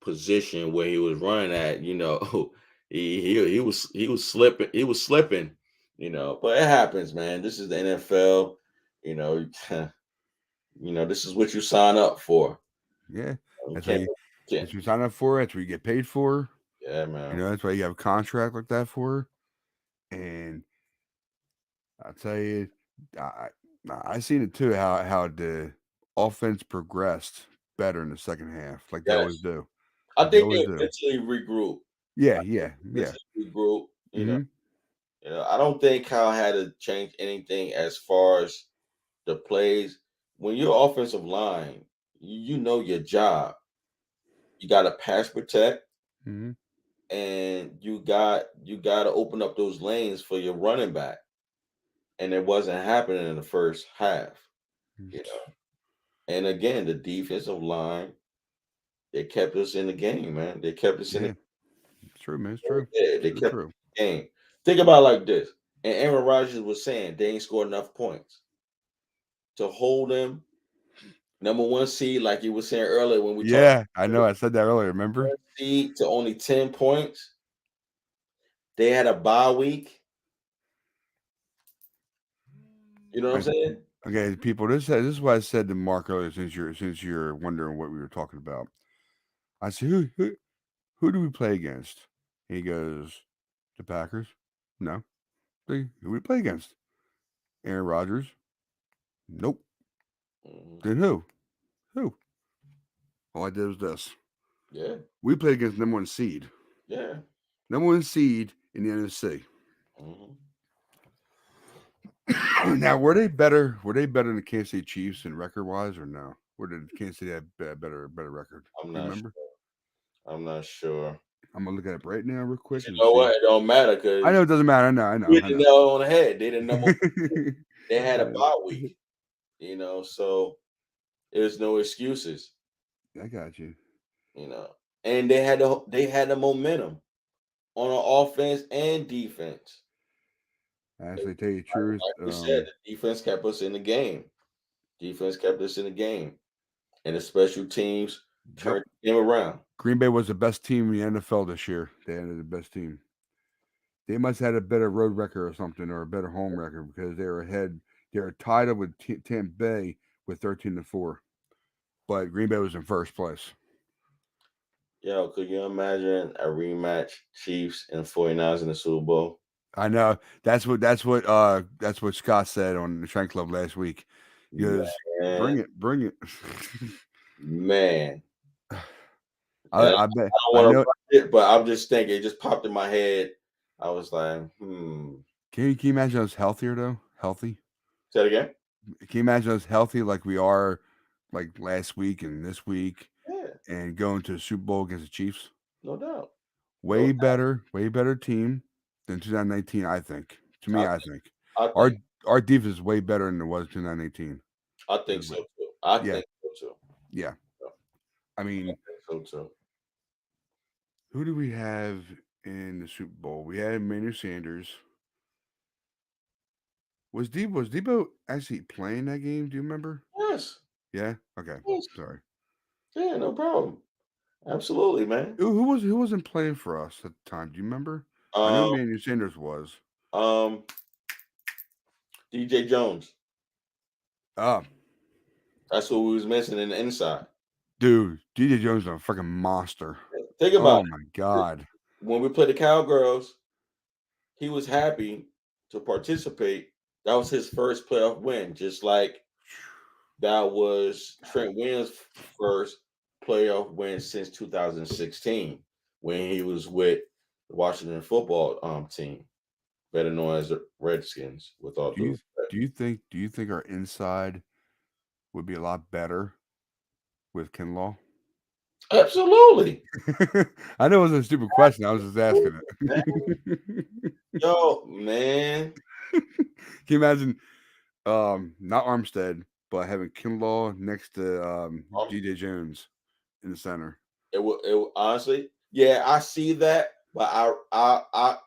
position where he was running at. You know, he was slipping. You know, but it happens, man. This is the NFL. You know, this is what you sign up for. Yeah, You that's can't, what you sign up for. That's what you get paid for. yeah, man. That's why you have a contract like that for. And I'll tell you, I seen it too. How the offense progressed better in the second half, like they always Yes. do. I Like they think always they do. eventually regroup. Yeah. Regroup. Mm-hmm. I don't think Kyle had to change anything as far as the plays. When you're offensive line, you know your job. You got to pass protect, Mm-hmm. and you got to open up those lanes for your running back. And it wasn't happening in the first half. You know. And again, the defensive line, they kept us in the game, man. They kept us in the It's true, man. It's true. Yeah, they kept True. the game. Think about it like this. And Aaron Rodgers was saying they ain't scored enough points to hold them number one seed, like you were saying earlier when we talked Yeah, I know. I said that earlier. Remember? seed to only 10 points. They had a bye week. You know what I'm saying? Okay, people. This is what I said to Mark earlier. Since you're wondering what we were talking about, I said, who do we play against? He goes, the Packers. No. Who we play against? Aaron Rodgers. Nope. Then who? Who? All I did was this. Yeah. We played against number one seed. Yeah. Number one seed in the NFC. Now, were they better? Were they better than the Kansas City Chiefs in record wise, or no? Or did Kansas City have better record? I'm You not remember? sure. I'm not sure. I'm gonna look at it right now, real quick. You And know see. what? It don't matter I because know it doesn't matter. I know. you hit the nail on the head. They didn't number they had a I know. bye week. So there's no excuses. I got you. And they had the momentum on an offense and defense. Actually, tell you the truth. Like we said, the defense kept us in the game. Defense kept us in the game, and the special teams turned the game around. Green Bay was the best team in the NFL this year. They ended the best team. They must have had a better road record or something, or a better home record because they were ahead. They were tied up with Tampa Bay with 13-4, but Green Bay was in first place. Yo, could you imagine a rematch, Chiefs and 49ers in the Super Bowl? I know that's what Scott said on the Strength Club last week. He goes, bring it. Man. I bet. I don't want to watch it, but I'm just thinking, it just popped in my head. I was like, Can you imagine us healthier though? Healthy? Say it again. Can you imagine us healthy like we are like last week and this week? Yeah. And going to the Super Bowl against the Chiefs? No doubt. Way better team than 2019, I think. To me, I think. Our defense is way better than it was 2018. I think so too. I think so too. Yeah. I mean, I think so too. who do we have in the Super Bowl. We had Emmanuel Sanders. Was Debo actually playing that game? Do you remember? Yes. Yeah. Okay. Yes. Sorry. Yeah, no problem. Absolutely, man. Who wasn't playing for us at the time? Do you remember? I know Um, Emmanuel Sanders was. DJ Jones. Ah, That's what we was missing in the inside. dude, DJ Jones is a freaking monster. Think about Oh my god. it. When we played the Cowgirls, he was happy to participate. That was his first playoff win, just like that was Trent Williams' first playoff win since 2016 when he was with the Washington football team, better known as the Redskins. With all due respect. Do you think our inside would be a lot better with Kinlaw? Absolutely. I know it was a stupid question. I was just asking it. Yo, man. Can you imagine not Armstead, but having Kinlaw next to DJ Jones in the center? It will honestly, yeah, I see that, but I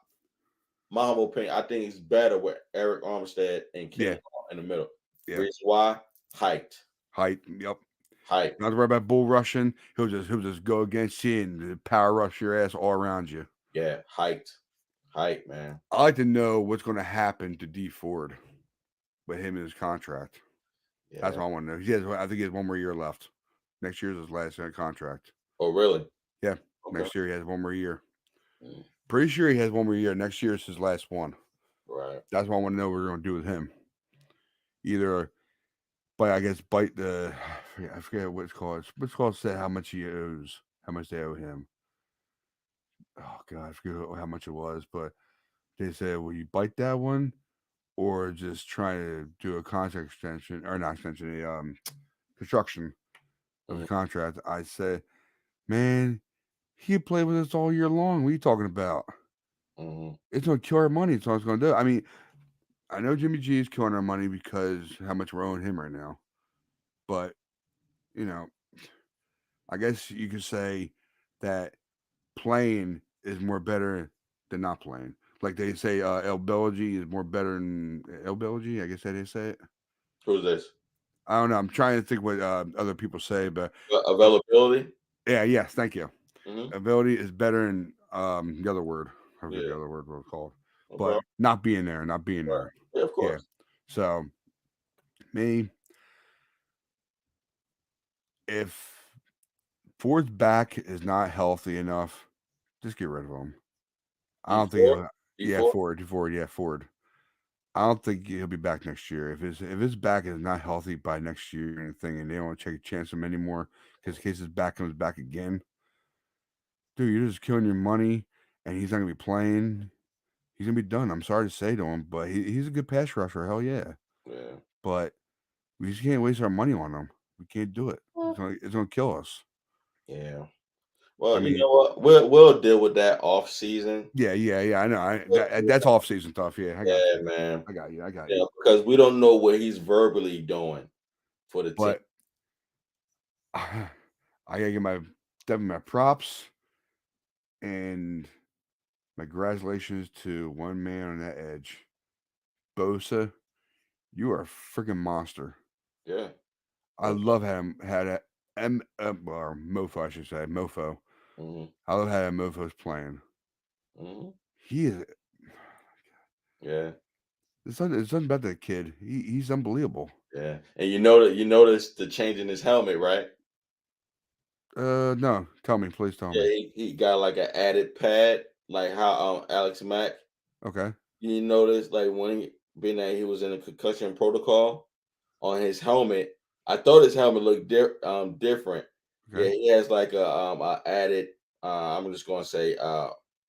my humble opinion, I think it's better with Eric Armstead and Ken in the middle. Yeah. Reason why? Height. Yep. Height. Not to worry about bull rushing. He'll just go against you and power rush your ass all around you. Yeah, height. Height, man. I like to know what's going to happen to D Ford with him and his contract. Yeah. That's what I want to know. I think he has one more year left. Next year's his last contract. Oh, really? Yeah. Okay. Next year he has one more year. Mm. Pretty sure he has one more year. Next year is his last one. Right. That's what I want to know what we're going to do with him. Either bite the I forget what it's called. What's called say how much he owes, how much they owe him. Oh god, I forget how much it was, but they said, will you bite that one or just try to do a contract extension or not extension, a construction of the contract? I said, man, he played with us all year long. What are you talking about? It's gonna kill our money. It's all it's gonna do. I mean, I know Jimmy G is killing our money because how much we're owing him right now. But, you know, I guess you could say that playing is more better than not playing. Like they say, El Belgi is more better than El Belgi. I guess that they say it. Who's this? I don't know. I'm trying to think what other people say, but availability. Yeah. Yes. Thank you. Mm-hmm. Ability is better than the other word. I forget the other word what it's called, but not being there. Yeah, of course. Yeah. So me, if Ford's back is not healthy enough, just get rid of him. I don't think Ford. I don't think he'll be back next year. If his back is not healthy by next year or anything, and they don't want to take a chance on him anymore, because in case his back comes back again, dude, you're just killing your money, and he's not gonna be playing. He's gonna be done. I'm sorry to say to him, but he's a good pass rusher. Hell yeah. Yeah. But we just can't waste our money on him. We can't do it. It's gonna kill us. Yeah. Well, you know what? We'll deal with that off season. Yeah. I know. That's off season stuff. Yeah, I got you, man. I got you. Yeah, because we don't know what he's verbally doing for the team. I gotta give my props and my congratulations to one man on that edge, Bosa. You are a freaking monster. Yeah. I love having had a or Mofo, I should say, Mofo. Mm-hmm. I love how Mofo's playing. Mm-hmm. He is. Yeah. There's something about that kid. He's unbelievable. Yeah. And you noticed the change in his helmet, right? No. Tell me, please tell me. He got like an added pad, like how Alex Mack. Okay. You notice like when being that he was in a concussion protocol on his helmet. I thought his helmet looked different. Okay. Yeah, he has like a added. I'm just gonna say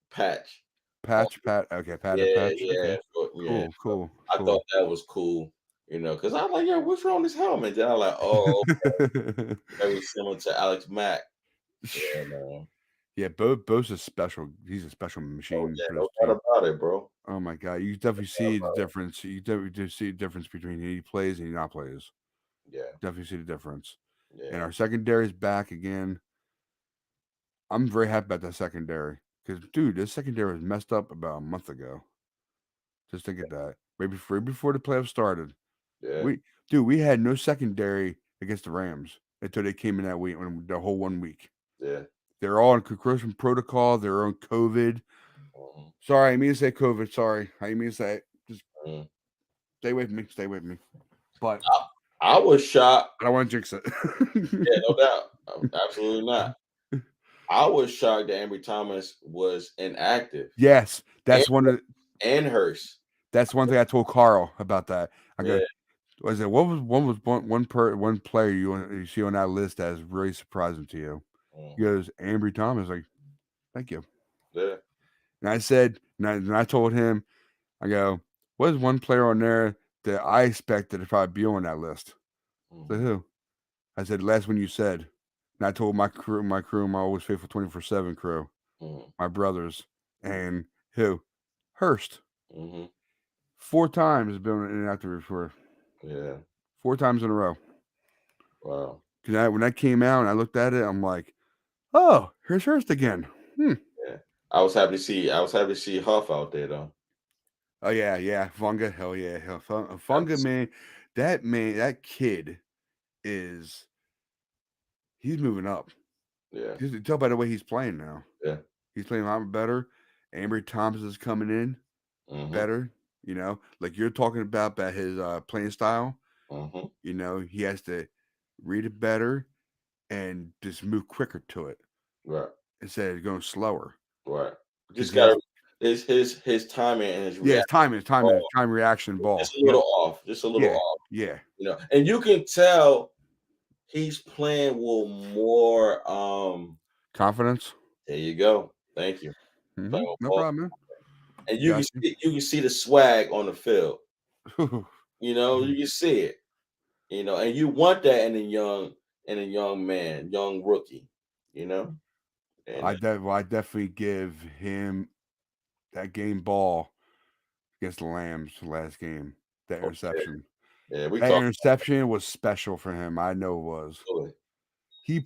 patch. Patch. Okay, padded patch. Yeah. Okay. So, Cool. I thought that was cool, because I'm like, yeah, what's wrong with his helmet? And I'm like, oh, okay. Very similar to Alex Mack. Yeah, man. Yeah, Bo's is special. He's a special machine. No doubt about it, bro. Oh my god, you definitely see the difference. You definitely do see the difference between he plays and he not plays. Yeah, definitely see the difference. Yeah. And our secondary is back again. I'm very happy about that secondary Because, dude, this secondary was messed up about a month ago. Just think of that. Right before the playoffs started. Yeah. We had no secondary against the Rams until they came in that week, the whole 1 week. Yeah. They're all on concussion protocol. They're on COVID. Mhm. Sorry, I mean to say COVID. Sorry. I mean to say it. Just Mhm. stay with me. Stay with me. But I was shocked. I don't want to jinx it. Yeah, no doubt. Absolutely not. I was shocked that Ambry Thomas was inactive. Yes, that's one Hurst. That's one thing I told Carl about that. I go, Yeah. was it one player you see on that list that is really surprising to you? He goes, Ambry Thomas. Like, thank you. Yeah. And I said, and I told him, I go, what is one player on there that I expected to probably be on that list? So who? I said, last one you said. And I told my crew, my Always Faithful 24/7 crew, my brothers, and who? Hurst. 4 times has been inactive before. Yeah. 4 times in a row. Wow. Because when that came out and I looked at it, I'm like, oh, here's Hurst again. Yeah. I was happy to see Huff out there though. Oh yeah. Funga, hell yeah. Funga, man, that kid he's moving up. Yeah. You can tell by the way he's playing now. Yeah. He's playing a lot better. Ambry Thomas is coming in better. You know, like you're talking about his playing style. He has to read it better and just move quicker to it. Right. Instead of going slower. Right. Just got his timing and his reaction. Time reaction ball. Just a little off. Just a little off. Yeah. And you can tell he's playing with more confidence. There you go. Thank you. No problem, man. And you can see the swag on the field. You can see it. And you want that in a young man, young rookie. And, I definitely give him that game ball against the Lambs last game. That interception. Yeah, that interception was special for him. I know it was. Really? He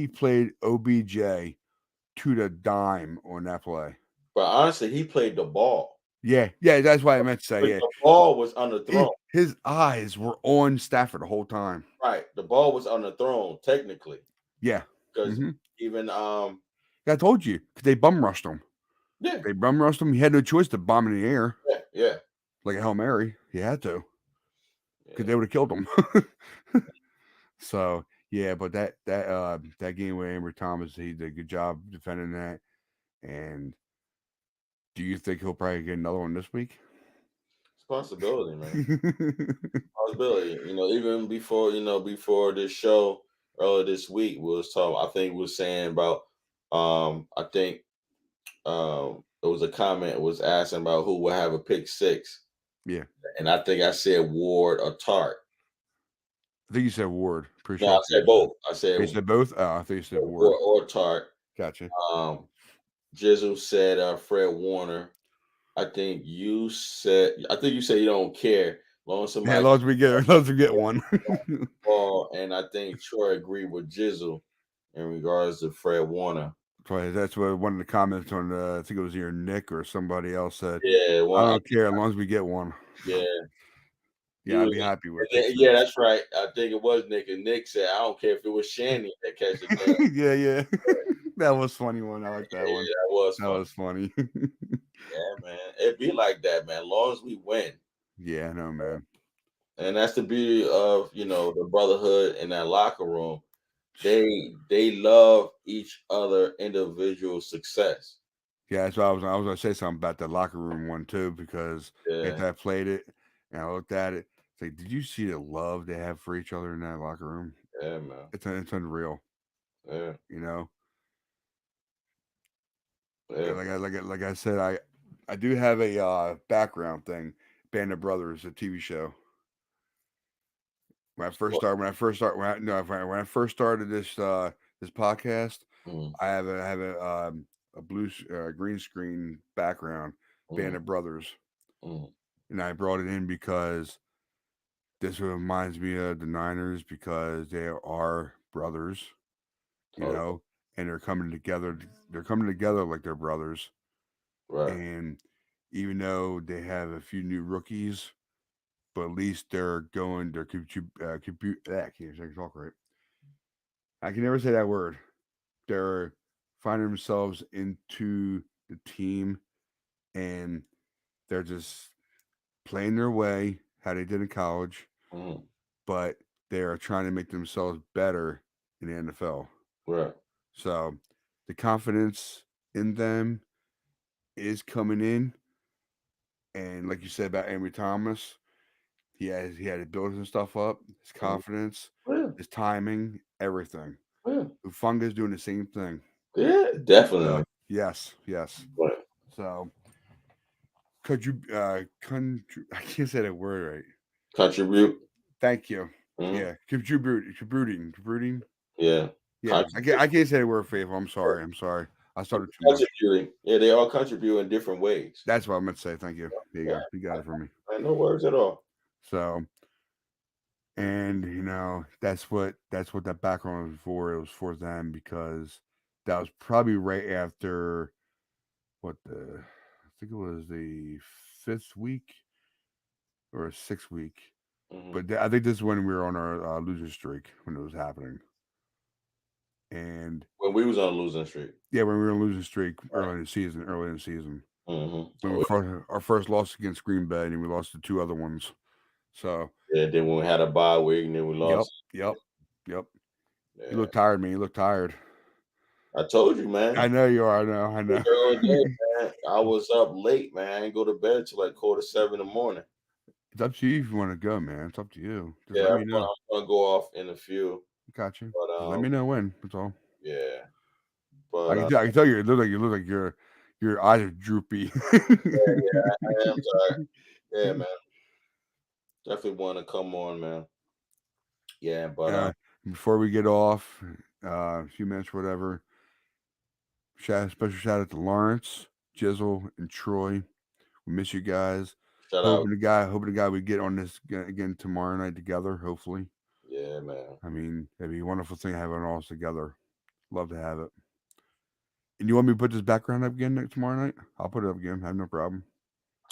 played OBJ to the dime on that play. But honestly, he played the ball. Yeah, that's what I meant to say. Yeah, the ball was underthrown. His eyes were on Stafford the whole time. Right, the ball was underthrown technically. Yeah, because even I told you they bum rushed him. Yeah, they bum rushed him. He had no choice to bomb in the air. Yeah, like a Hail Mary. He had to, because they would have killed him. So yeah, but that game with Ambry Thomas, he did a good job defending that. And do you think he'll probably get another one this week? It's a possibility, man. Possibility. Even before this show earlier this week, we was talking. I think we was saying about. I think there was a comment was asking about who will have a pick six. Yeah, and I think I said Ward or Tart. I think you said Ward. No, I said both. I said you said both. Oh, I think you said Ward or Tart. Gotcha. Jizzle said Fred Warner. I think you said you don't care. As long as we get one. And I think Troy agreed with Jizzle in regards to Fred Warner. That's what one of the comments on I think it was either Nick or somebody else said. Yeah, I don't care as long as we get one. Yeah. Yeah, I'd be happy with it. Yeah, that's right. I think it was Nick, and Nick said, "I don't care if it was Shanny that catch it." Yeah. That was funny one. I like that one. That was funny. Yeah, man. It'd be like that, man. As long as we win. Yeah, I know, man. And that's the beauty of the brotherhood in that locker room. They love each other individual success. Yeah, that's why I was gonna say something about the locker room one too, because after I played it and I looked at it, it's like, did you see the love they have for each other in that locker room? Yeah, man. It's unreal. Yeah. Yeah. Like I said, I do have a background thing. Band of Brothers, a TV show. When I first started this this podcast, I have a blue green screen background, Band of Brothers, and I brought it in because this reminds me of the Niners because they are brothers, and they're coming together. They're coming together like they're brothers. Right. And even though they have a few new rookies, but at least they're going. They're I can't talk right. I can never say that word. They're finding themselves into the team, and they're just playing their way how they did in college, Mhm. but they are trying to make themselves better in the NFL. Right. So the confidence in them is coming in, and like you said about Ambry Thomas, he had to build his stuff up, his confidence, Yeah. his timing, everything. Yeah. Ufunga's doing the same thing. Yeah, definitely. Yes. Right. So could you I can't say that word right. Contribute. Thank you. Mhm. Yeah, contributing. Yeah. Yeah, I can't say the word faithful. I'm sorry. I started too much. Contributing. Yeah, they all contribute in different ways. That's what I meant to say. Thank you. There you go. You got it for me. No words at all. So, and that's what that background was for. It was for them because that was probably right after I think it was the 5th week or 6th week. Mhm. But I think this is when we were on our losing streak when it was happening. And When we was on a losing streak. yeah, when we were on a losing streak early in the season. Mhm. When we our first loss against Green Bay, and we lost the 2 other ones. So Yeah, then when we had a bye week and then we lost. Yep. Yeah. You look tired, man. You look tired. I told you, man. I know you are. I know. Early day, man. I was up late, man. I didn't go to bed till like 6:45 in the morning. It's up to you if you want to go, man. It's up to you. Just Yeah, let I'm me know. gonna go off in a few. Got you. But Just let me know when. That's all. yeah. I But can tell you. It look like your eyes are droopy. I am tired. Yeah, man. Definitely want to come on, man. Yeah, but Before we get off, a few minutes, whatever. Special shout out to Lawrence, Jizzle, and Troy. We miss you guys. shout out. Hoping the guy we get on this again tomorrow night together. Hopefully. Yeah, man. I mean, it'd be a wonderful thing having all us together. Love to have it. And you want me to put this background up again tomorrow night? I'll put it up again. I have no problem.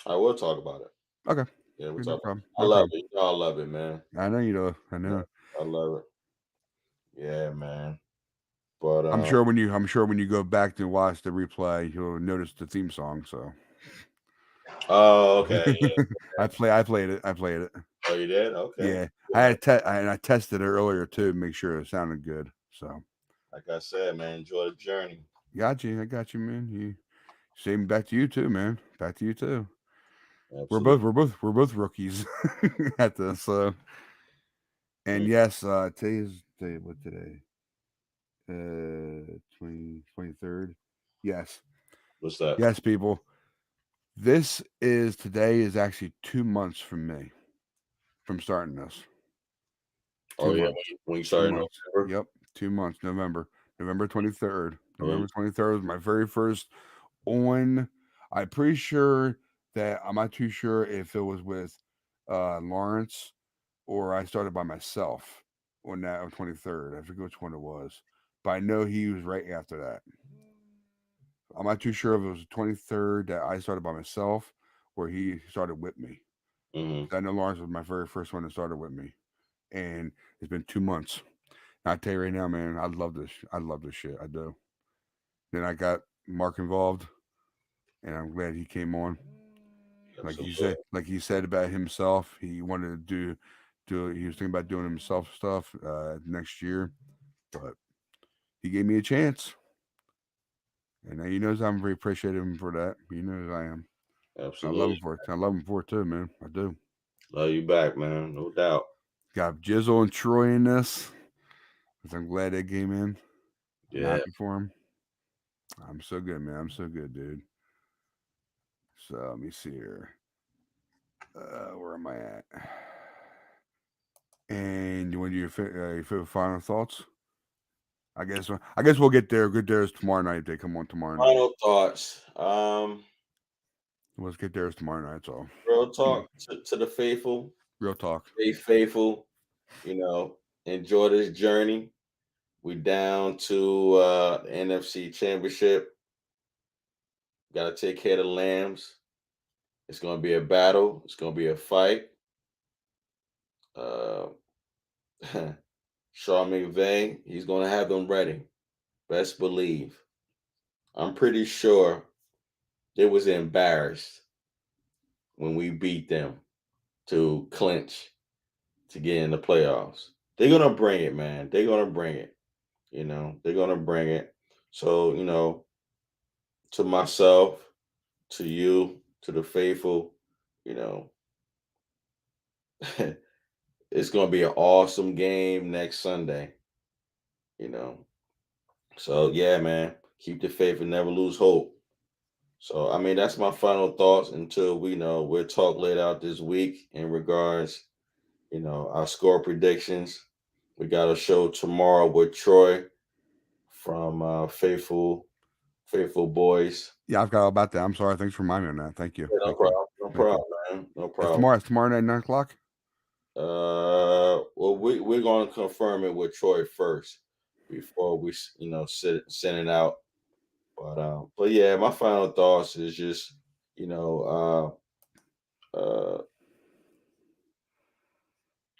I will talk about it. Okay. Yeah, we'll No talk. problem. I No love problem. it. I love it, man. I know you do. I know. I love it. Yeah, man. But I'm sure when you go back to watch the replay, you'll notice the theme song. So. Oh, okay. Yeah. I played it. Oh, you did? Okay. Yeah, I had I tested it earlier too to make sure it sounded good. So, like I said, man, enjoy the journey. I got you, man. You same back to you too, man. Back to you too. Absolutely. We're both rookies at this. And yes, today's what today? 23rd. Yes. What's that? Yes, people. Today is actually 2 months from me from starting this. Oh, yeah. When you started in November? Yep. 2 months. November 23rd. November 23rd was my very first on. I'm pretty sure that I'm not too sure if it was with Lawrence or I started by myself on that on 23rd. I forget which one it was, but I know he was right after that. I'm not too sure if it was the 23rd that I started by myself or he started with me. Mm-hmm. I know Lawrence was my very first one that started with me, and it's been 2 months. And I tell you right now, man, I love this. I love this shit. I do. Then I got Mark involved, and I'm glad he came on. Like he said about himself, he wanted to do. He was thinking about doing himself stuff next year, but he gave me a chance, and he knows I'm very appreciative for that. He knows I am. Absolutely. I love him for it. I love him for it too, man. I do. Love you back, man. No doubt. Got Jizzle and Troy in this, because I'm glad they came in. Yeah. Happy for him. I'm so good, man. I'm so good, dude. So let me see here. Where am I at? And you want to do your final thoughts? I guess we'll get there. Good theirs tomorrow night. They come on tomorrow night. Final thoughts. Let's get theirs tomorrow night. So real talk to the faithful. Real talk. Stay faithful. Enjoy this journey. We down to NFC Championship. Got to take care of the Lambs. It's going to be a battle. It's going to be a fight. Uh, Sean McVay, he's going to have them ready. Best believe. I'm pretty sure they was embarrassed when we beat them to clinch to get in the playoffs. They're going to bring it, man. They're going to bring it. They're going to bring it. So, to myself, to you, to the faithful, you know, it's going to be an awesome game next Sunday, you know. So, yeah, man, keep the faith and never lose hope. So, I mean, that's my final thoughts until we'll talk later out this week in regards, our score predictions. We got a show tomorrow with Troy from Faithful Boys. Yeah, I forgot all about that. I'm sorry. Thanks for reminding me of that. Thank you. Yeah, Thank you. no problem, man. No It's problem. It's tomorrow night, 9 o'clock. Well, we're going to confirm it with Troy first before we, send it out. But yeah, my final thoughts is just,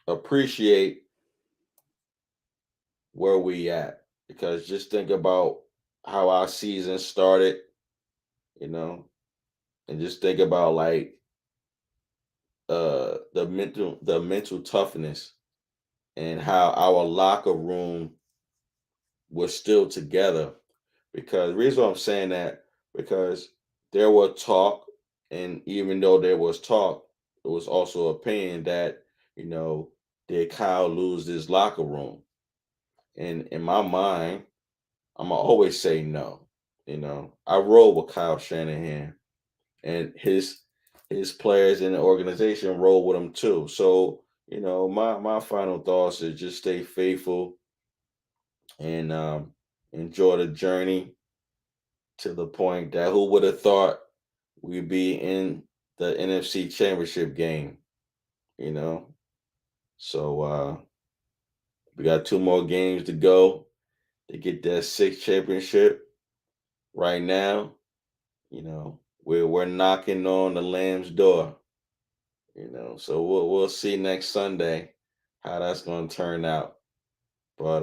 appreciate where we at, because just think about how our season started, you know, and just think about like the mental toughness and how our locker room was still together. Because the reason why I'm saying that, because there was talk, and even though there was talk, it was also opinion that, did Kyle lose this locker room? And in my mind, I'm gonna always say no. I roll with Kyle Shanahan, and his players in the organization roll with him too. So, my final thoughts is just stay faithful and enjoy the journey to the point that who would have thought we'd be in the NFC Championship game, you know? So we got 2 more games to go to get that 6th championship. Right now, we're knocking on the Lamb's door, So we'll see next Sunday how that's gonna turn out. But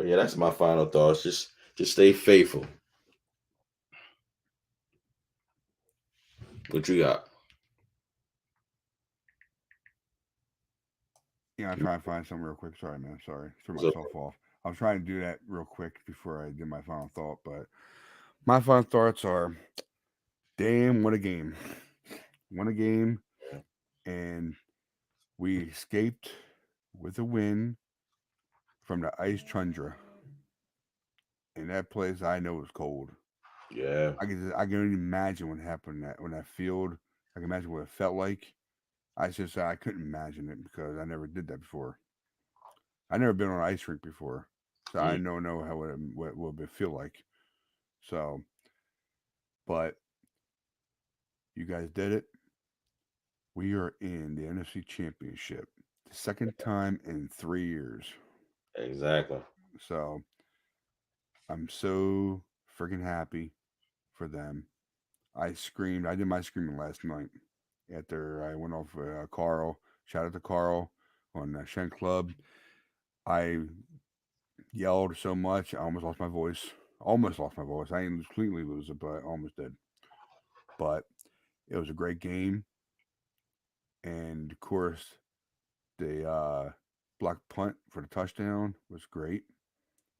yeah, that's my final thoughts. Just stay faithful. What you got? Yeah, I'll try and find something real quick. Sorry, man. Sorry. Threw So, myself off. I was trying to do that real quick before I did my final thought, but my final thoughts are damn, what a game. What a game. And we escaped with a win from the ice tundra. And that place I know was cold. yeah, I can only imagine what happened on that field. I can imagine what it felt like. I couldn't imagine it because I never did that before. I never been on an ice rink before, so I mm, don't know how what it feel like. So, but you guys did it. We are in the NFC Championship, the second time in 3 years. exactly. So I'm so freaking happy for them. I screamed. I did my screaming last night after I went off Carl. Shout out to Carl on Shen Club. I yelled so much, I almost lost my voice. Almost lost my voice. I didn't completely lose it, but I almost did. But it was a great game, and of course, the block punt for the touchdown was great.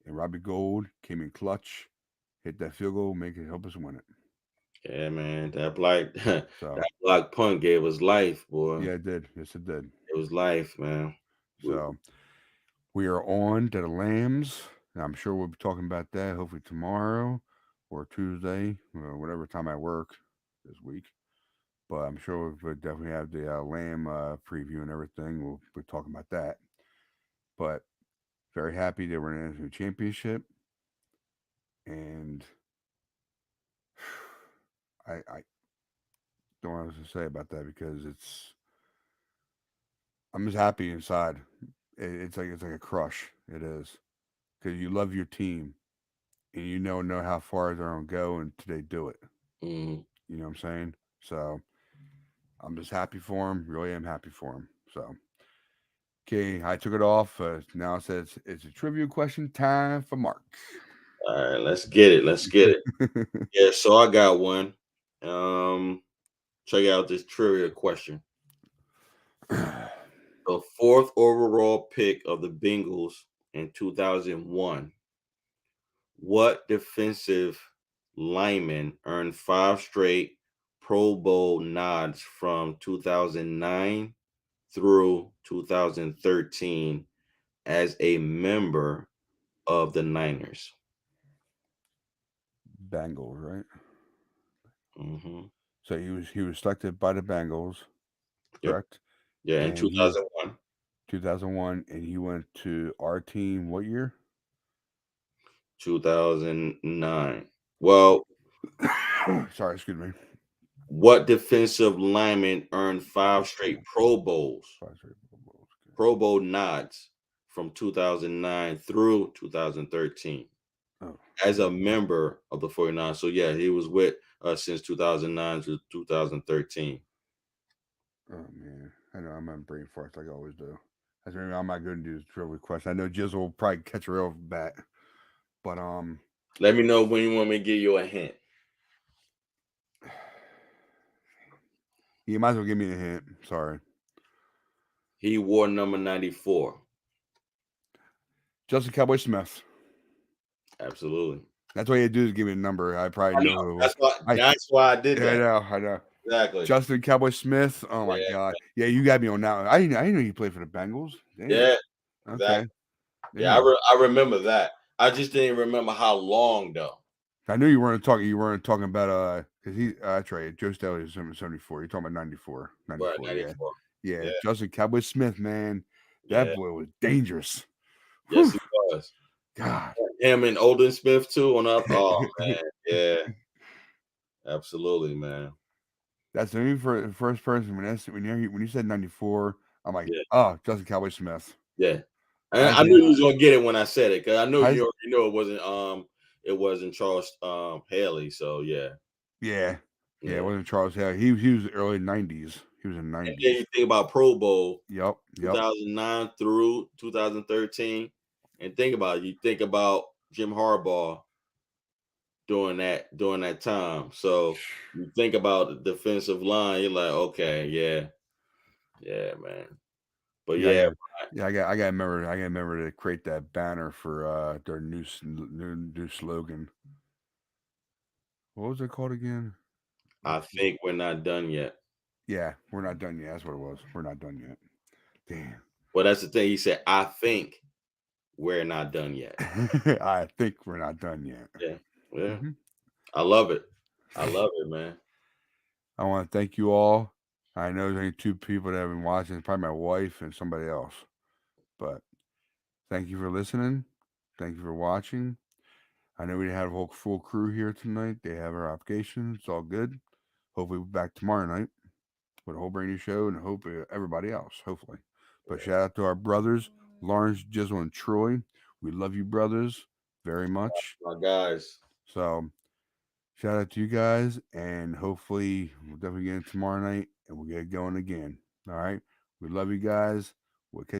And Robbie Gould came in clutch, hit that field goal, make it help us win it. Yeah, man. That black So that black punt gave us life, boy. yeah, it did. Yes, it did. It was life, man. So we are on to the Lambs. And I'm sure we'll be talking about that hopefully tomorrow or Tuesday or whatever time I work this week. But I'm sure we'll definitely have the Lamb preview and everything. We'll be talking about that. But very happy that we're in the national championship, and I don't know what to say about that because I'm just happy inside. It's like a crush. It is because you love your team, and you know how far they're gonna go until they do it. Mhm. You know what I'm saying? So I'm just happy for him. Really am happy for him. So okay, I took it off. Now it says it's a trivia question time for Mark. All right, let's get it. Let's get it. Yeah, so I got one. Check out this trivia question. The fourth overall pick of the Bengals in 2001. What defensive lineman earned 5 straight Pro Bowl nods from 2009 through 2013 as a member of the Niners? Bengals, right? hmm So he was selected by the Bengals, Yep. correct? Yeah, in And 2001. 2001, and he went to our team. What year? 2009. Well, Sorry, excuse me. what defensive lineman earned 5 straight Pro Bowls? 5 straight Pro Bowls. Okay. Pro Bowl nods from 2009 through 2013 Oh, as a member of the 49ers. So, yeah, he was with us since 2009 to 2013. oh man, I know I'm on brain farts like I always do. I'm not going to do this trivia question. I know Jizzle will probably catch a real bat, but Let me know when you want me to give you a hint. you might as well give me a hint. Sorry, He wore number 94. Justin Cowboy Smith. Absolutely. That's why you do is give me a number. I probably know who it was. That's why I did Yeah, that. I know. Exactly. Justin Cowboy Smith. Oh my Yeah, God. Yeah, you got me on that one. I didn't know he played for the Bengals. Damn. Yeah. Okay. Exactly. Yeah, Damn. I remember that. I just didn't remember how long though. I knew you weren't talking. You weren't talking about because that's right. Joe Staley is 74. You're talking about 94. 94. Right, 94. Yeah. Yeah. Justin Cowboy Smith, man, that boy was dangerous. Yes, Whew. he was. God. Him and Olden Smith too on up. Oh man, yeah. Absolutely, man. That's the only first person when you said 94. I'm like, Yeah. oh, Justin Cowboy Smith. Yeah. I knew you was gonna get it when I said it because I knew you know it wasn't Charles Haley. So yeah. Yeah, it wasn't Charles Haley. He was early 90s. He was in the 90s. And then you think about Pro Bowl. Yep. 2009 through 2013, and think about it. You think about Jim Harbaugh during that time. So you think about the defensive line. You're like, okay, yeah, man. But I got to remember to create that banner for their new slogan. What was it called again? I think we're not done yet. Yeah, we're not done yet. That's what it was. We're not done yet. Damn. Well, that's the thing. He said, I think we're not done yet. I think we're not done yet. Yeah. I love it. I love it, man. I want to thank you all. I know there's only 2 people that have been watching. It's probably my wife and somebody else. But thank you for listening. Thank you for watching. I know we didn't have a whole full crew here tonight. They have our obligations. It's all good. Hopefully we're back tomorrow night with a whole brand new show and hope everybody else, hopefully. But shout out to our brothers, Lawrence, Jizzle, and Troy. We love you, brothers, very much. My guys. So shout out to you guys, and hopefully we'll definitely get in tomorrow night and we'll get going again. All right. We love you guys. We'll catch